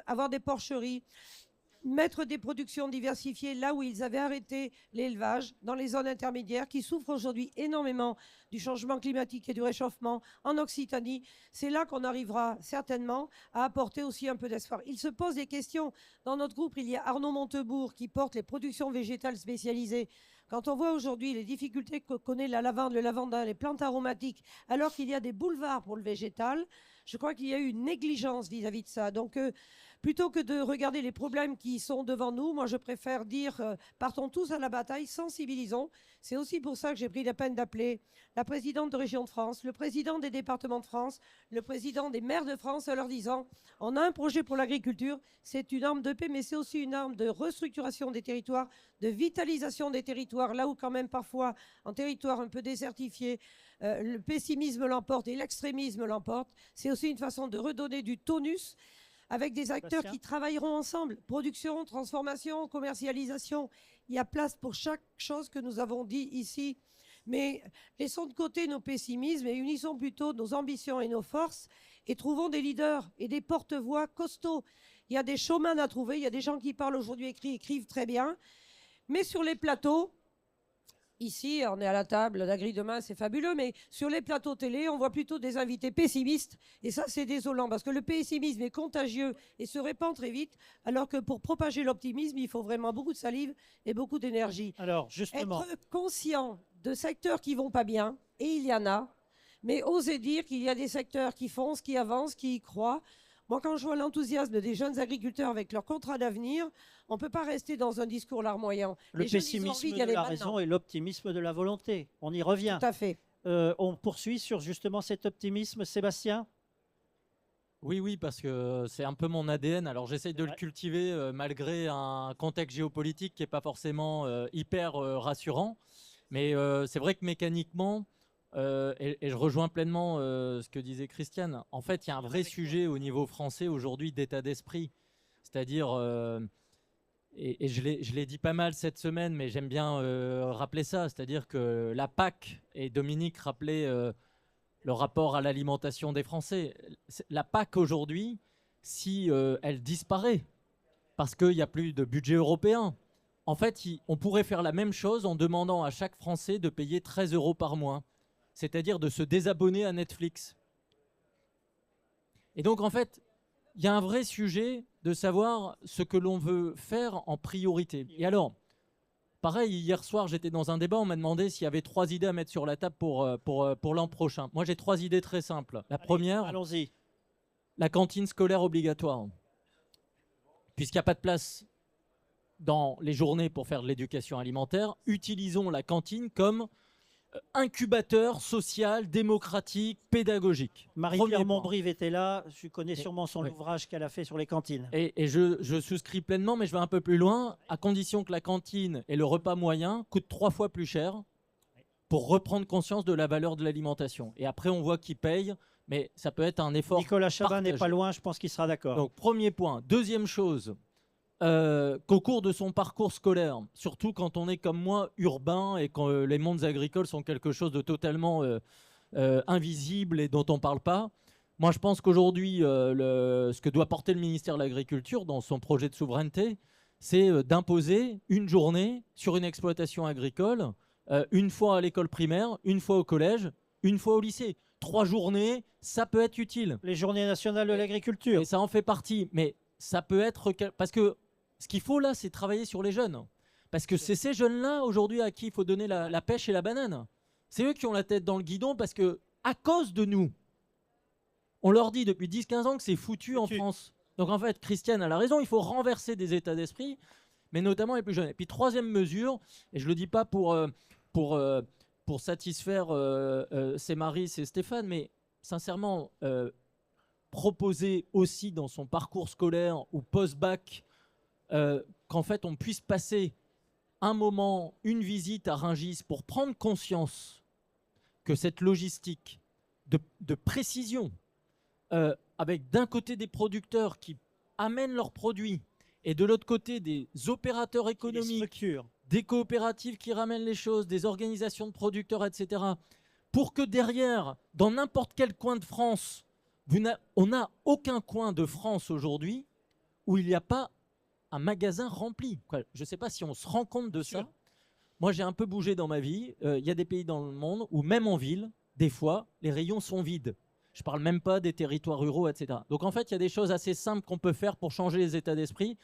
avoir des porcheries. mettre des productions diversifiées là où ils avaient arrêté l'élevage, dans les zones intermédiaires, qui souffrent aujourd'hui énormément du changement climatique et du réchauffement en Occitanie. C'est là qu'on arrivera certainement à apporter aussi un peu d'espoir. Il se pose des questions. Dans notre groupe, il y a Arnaud Montebourg qui porte les productions végétales spécialisées. Quand on voit aujourd'hui les difficultés que connaît la lavande, le lavandin, les plantes aromatiques, alors qu'il y a des boulevards pour le végétal, je crois qu'il y a eu une négligence vis-à-vis de ça. Donc, plutôt que de regarder les problèmes qui sont devant nous, moi je préfère dire partons tous à la bataille, sensibilisons. C'est aussi pour ça que j'ai pris la peine d'appeler la présidente de Région de France, le président des départements de France, le président des maires de France en leur disant on a un projet pour l'agriculture, c'est une arme de paix, mais c'est aussi une arme de restructuration des territoires, de vitalisation des territoires, là où quand même parfois en territoire un peu désertifié, le pessimisme l'emporte et l'extrémisme l'emporte. C'est aussi une façon de redonner du tonus avec des acteurs qui travailleront ensemble. Production, transformation, commercialisation. Il y a place pour chaque chose que nous avons dit ici. Mais laissons de côté nos pessimismes et unissons plutôt nos ambitions et nos forces et trouvons des leaders et des porte-voix costauds. Il y a des showman à trouver, il y a des gens qui parlent aujourd'hui, écrivent très bien. Mais sur les plateaux, ici, on est à la table d'Agri demain, c'est fabuleux, mais sur les plateaux télé, on voit plutôt des invités pessimistes. Et ça, c'est désolant, parce que le pessimisme est contagieux et se répand très vite, alors que pour propager l'optimisme, il faut vraiment beaucoup de salive et beaucoup d'énergie. Alors, justement, être conscient de secteurs qui vont pas bien, et il y en a, mais oser dire qu'il y a des secteurs qui foncent, qui avancent, qui y croient. Moi, quand je vois l'enthousiasme des jeunes agriculteurs avec leur contrat d'avenir, on ne peut pas rester dans un discours larmoyant. le pessimisme de la raison et l'optimisme de la volonté. On y revient. Tout à fait. On poursuit sur justement cet optimisme, Sébastien. Oui, parce que c'est un peu mon ADN. Alors j'essaye de le cultiver malgré un contexte géopolitique qui n'est pas forcément hyper rassurant. Mais c'est vrai que mécaniquement, et je rejoins pleinement ce que disait Christiane, en fait, il y a un vrai sujet au niveau français aujourd'hui d'état d'esprit. C'est-à-dire, et je l'ai dit pas mal cette semaine, mais j'aime bien rappeler ça, c'est-à-dire que la PAC, et Dominique rappelait le rapport à l'alimentation des Français, la PAC aujourd'hui, si elle disparaît, parce qu'il n'y a plus de budget européen, en fait, on pourrait faire la même chose en demandant à chaque Français de payer 13 € par mois, c'est-à-dire de se désabonner à Netflix. Et donc, en fait, il y a un vrai sujet de savoir ce que l'on veut faire en priorité. Et alors, pareil, hier soir, j'étais dans un débat, on m'a demandé s'il y avait 3 idées à mettre sur la table pour l'an prochain. Moi, j'ai 3 idées très simples. La première, allons-y. La cantine scolaire obligatoire. Puisqu'il n'y a pas de place dans les journées pour faire de l'éducation alimentaire, utilisons la cantine comme incubateur social, démocratique, pédagogique. Marie-Pierre Montbrive était là, je connais sûrement son ouvrage qu'elle a fait sur les cantines. Et je souscris pleinement, mais je vais un peu plus loin, à condition que la cantine et le repas moyen coûtent 3 fois plus cher pour reprendre conscience de la valeur de l'alimentation. Et après, on voit qui paye, mais ça peut être un effort Nicolas Chaban n'est partagé. pas loin, je pense qu'il sera d'accord. Donc, premier point. Deuxième chose, qu'au cours de son parcours scolaire, surtout quand on est comme moi urbain et quand les mondes agricoles sont quelque chose de totalement invisible et dont on ne parle pas, moi je pense qu'aujourd'hui, ce que doit porter le ministère de l'Agriculture dans son projet de souveraineté, c'est d'imposer une journée sur une exploitation agricole, une fois à l'école primaire, une fois au collège, une fois au lycée. 3 journées, ça peut être utile. Les journées nationales de l'agriculture. Et ça en fait partie, mais ça peut être... Parce que ce qu'il faut là, c'est travailler sur les jeunes. Parce que c'est ces jeunes-là, aujourd'hui, à qui il faut donner la pêche et la banane. C'est eux qui ont la tête dans le guidon parce que, à cause de nous, on leur dit depuis 10-15 ans que c'est foutu en France. Donc en fait, Christiane a la raison, il faut renverser des états d'esprit, mais notamment les plus jeunes. Et puis troisième mesure, et je ne le dis pas pour satisfaire ses Maris et Stéphane, mais sincèrement, proposer aussi dans son parcours scolaire ou post-bac qu'en fait on puisse passer un moment, une visite à Rungis pour prendre conscience que cette logistique de précision, avec d'un côté des producteurs qui amènent leurs produits et de l'autre côté des opérateurs économiques, des coopératives qui ramènent les choses, des organisations de producteurs, etc., pour que derrière, dans n'importe quel coin de France, on n'a aucun coin de France aujourd'hui où il n'y a pas un magasin rempli. Quoi. Je ne sais pas si on se rend compte de ça. Moi, j'ai un peu bougé dans ma vie. Il y a des pays dans le monde où même en ville, des fois, les rayons sont vides. Je ne parle même pas des territoires ruraux, etc. Donc en fait, il y a des choses assez simples qu'on peut faire pour changer les états d'esprit.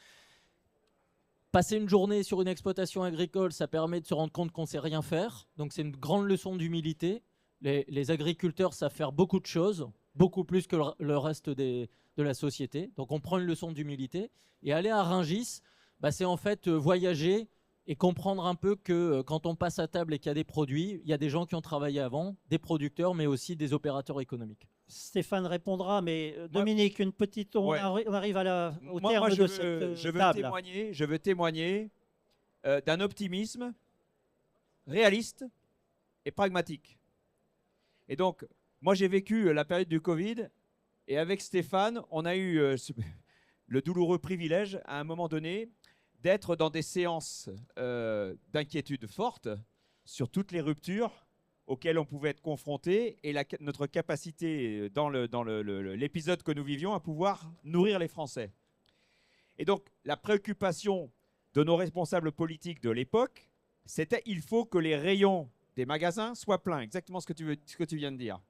Passer une journée sur une exploitation agricole, ça permet de se rendre compte qu'on ne sait rien faire. Donc c'est une grande leçon d'humilité. Les agriculteurs savent faire beaucoup de choses, beaucoup plus que le reste de la société. Donc on prend une leçon d'humilité. Et aller à Rungis, bah, c'est en fait voyager et comprendre un peu que quand on passe à table et qu'il y a des produits, il y a des gens qui ont travaillé avant, des producteurs, mais aussi des opérateurs économiques. Stéphane répondra, mais Dominique, une petite. On arrive au Moi, terme je de veux, cette je veux table. témoigner d'un optimisme réaliste et pragmatique. Et donc, moi, j'ai vécu la période du Covid, et avec Stéphane, on a eu le douloureux privilège, à un moment donné, d'être dans des séances d'inquiétude forte sur toutes les ruptures auxquelles on pouvait être confronté et notre capacité dans l'épisode que nous vivions à pouvoir nourrir les Français. Et donc, la préoccupation de nos responsables politiques de l'époque, c'était il faut que les rayons des magasins soient pleins, exactement ce que tu viens de dire.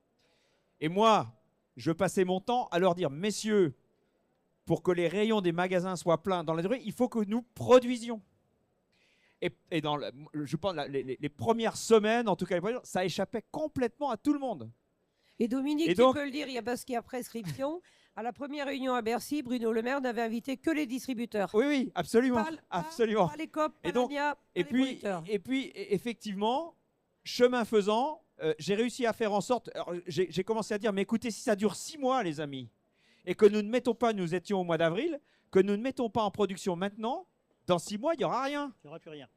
Et moi, je passais mon temps à leur dire, messieurs, pour que les rayons des magasins soient pleins dans la durée, il faut que nous produisions. Et dans je pense les premières semaines, en tout cas, ça échappait complètement à tout le monde. Et Dominique, Et donc, tu peux le dire, parce qu'il y a prescription. À la première réunion à Bercy, Bruno Le Maire n'avait invité que les distributeurs. Oui, absolument. Absolument. Pas les COP, pas Et donc, l'ANIA, pas et les puis, producteurs. et puis, effectivement, chemin faisant, j'ai réussi à faire en sorte. J'ai commencé à dire, mais écoutez, si ça dure 6 mois, les amis, et que nous ne mettons pas, nous étions au mois d'avril, que nous ne mettons pas en production maintenant, dans 6 mois, il n'y aura rien. Il n'y aura plus rien.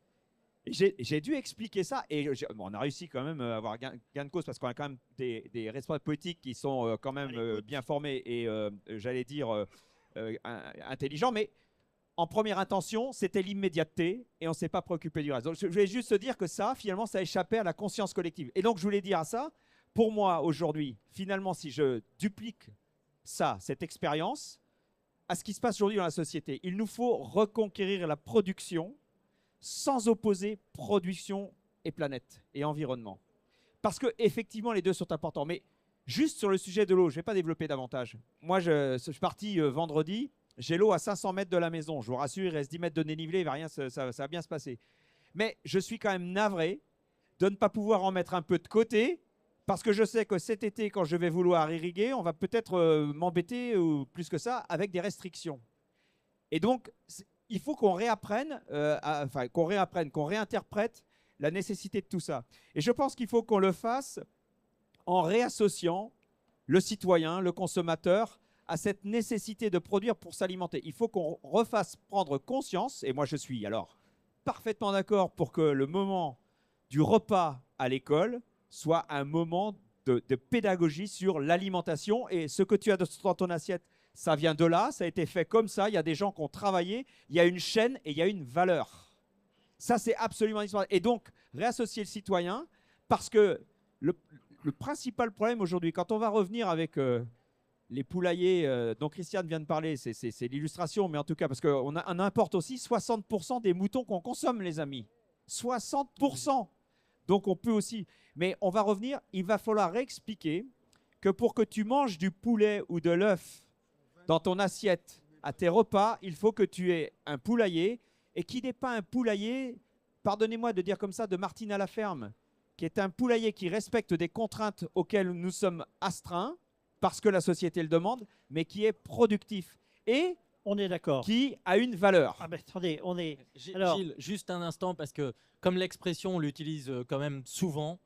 J'ai dû expliquer ça et on a réussi quand même à avoir gain de cause parce qu'on a quand même des responsables politiques qui sont quand même bien formés et j'allais dire intelligents. Mais en première intention, c'était l'immédiateté et on ne s'est pas préoccupé du reste. Donc je voulais juste te dire que ça, finalement, ça échappait à la conscience collective. Et donc je voulais dire à ça, pour moi aujourd'hui, finalement, si je duplique ça, cette expérience, à ce qui se passe aujourd'hui dans la société, il nous faut reconquérir la production sans opposer production et planète et environnement. Parce que effectivement, les deux sont importants. Mais juste sur le sujet de l'eau, je ne vais pas développer davantage. Moi, je suis parti vendredi, j'ai l'eau à 500 mètres de la maison. Je vous rassure, il reste 10 mètres de dénivelé, ça va bien se passer. Mais je suis quand même navré de ne pas pouvoir en mettre un peu de côté, parce que je sais que cet été, quand je vais vouloir irriguer, on va peut-être m'embêter, ou plus que ça, avec des restrictions. Et donc, il faut qu'on réapprenne, qu'on réinterprète la nécessité de tout ça. Et je pense qu'il faut qu'on le fasse en réassociant le citoyen, le consommateur, à cette nécessité de produire pour s'alimenter. Il faut qu'on refasse prendre conscience, et moi je suis alors parfaitement d'accord pour que le moment du repas à l'école soit un moment de pédagogie sur l'alimentation, et ce que tu as dans ton assiette, ça vient de là, ça a été fait comme ça, il y a des gens qui ont travaillé, il y a une chaîne et il y a une valeur. Ça, c'est absolument indispensable. Et donc, réassocier le citoyen, parce que le principal problème aujourd'hui, quand on va revenir avec les poulaillers dont Christiane vient de parler, c'est l'illustration, mais en tout cas, parce qu'on importe aussi 60% des moutons qu'on consomme, les amis. 60%. Donc, on peut aussi... Mais on va revenir, il va falloir réexpliquer que pour que tu manges du poulet ou de l'œuf dans ton assiette, à tes repas, il faut que tu aies un poulailler, et qui n'est pas un poulailler, pardonnez-moi de dire comme ça, de Martine à la ferme, qui est un poulailler qui respecte des contraintes auxquelles nous sommes astreints, parce que la société le demande, mais qui est productif et on est d'accord, qui a une valeur. Ah ben attendez, on est... Alors... Gilles, juste un instant, parce que comme l'expression, on l'utilise quand même souvent,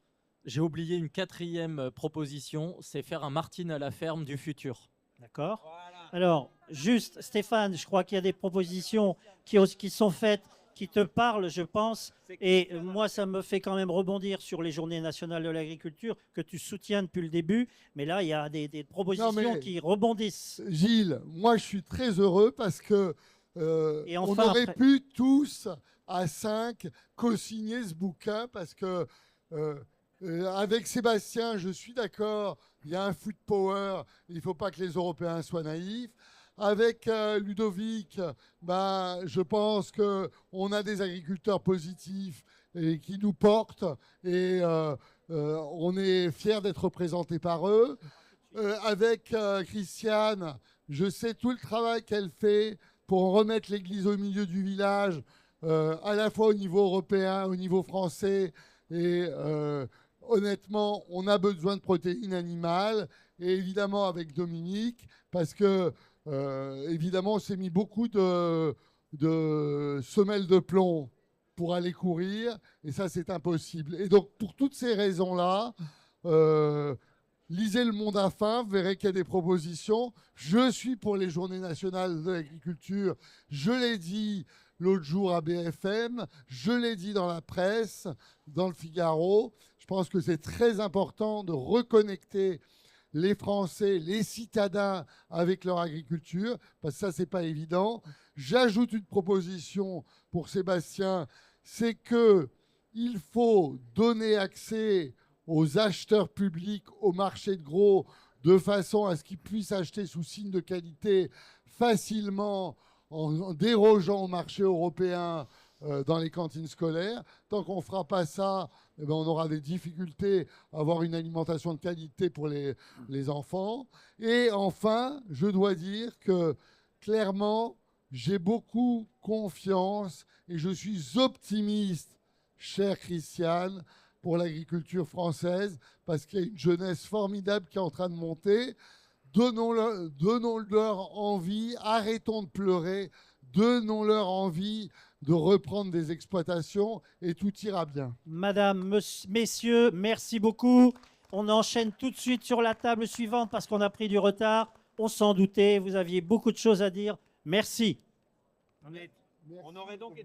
j'ai oublié une 4e proposition, c'est faire un Martine à la ferme du futur. D'accord. Voilà. Alors, juste, Stéphane, je crois qu'il y a des propositions qui sont faites, qui te parlent, je pense. Et moi, ça me fait quand même rebondir sur les Journées nationales de l'agriculture que tu soutiens depuis le début. Mais là, il y a des propositions qui rebondissent. Gilles, moi, je suis très heureux parce que et enfin, on aurait pu tous, à 5, co-signer ce bouquin parce que... avec Sébastien, je suis d'accord, il y a un foot power, il ne faut pas que les Européens soient naïfs. avec Ludovic, ben, je pense qu'on a des agriculteurs positifs et qui nous portent et on est fiers d'être représentés par eux. Avec Christiane, je sais tout le travail qu'elle fait pour remettre l'église au milieu du village, à la fois au niveau européen, au niveau français. Et honnêtement, on a besoin de protéines animales. Et évidemment avec Dominique, parce que évidemment, on s'est mis beaucoup de semelles de plomb pour aller courir. Et ça, c'est impossible. Et donc, pour toutes ces raisons-là, lisez Le Monde à faim, vous verrez qu'il y a des propositions. Je suis pour les journées nationales de l'agriculture. Je l'ai dit l'autre jour à BFM, je l'ai dit dans la presse, dans le Figaro. Je pense que c'est très important de reconnecter les Français, les citadins avec leur agriculture, parce que ça, c'est pas évident. J'ajoute une proposition pour Sébastien, c'est qu'il faut donner accès aux acheteurs publics au marché de gros de façon à ce qu'ils puissent acheter sous signe de qualité facilement en dérogeant au marché européen dans les cantines scolaires. Tant qu'on ne fera pas ça, eh ben, on aura des difficultés à avoir une alimentation de qualité pour les enfants. Et enfin, je dois dire que clairement, j'ai beaucoup confiance et je suis optimiste, chère Christiane, pour l'agriculture française, parce qu'il y a une jeunesse formidable qui est en train de monter. Donnons-leur envie, arrêtons de pleurer, donnons-leur envie de reprendre des exploitations et tout ira bien. Madame, messieurs, merci beaucoup. On enchaîne tout de suite sur la table suivante parce qu'on a pris du retard. On s'en doutait, vous aviez beaucoup de choses à dire. Merci. On aurait donc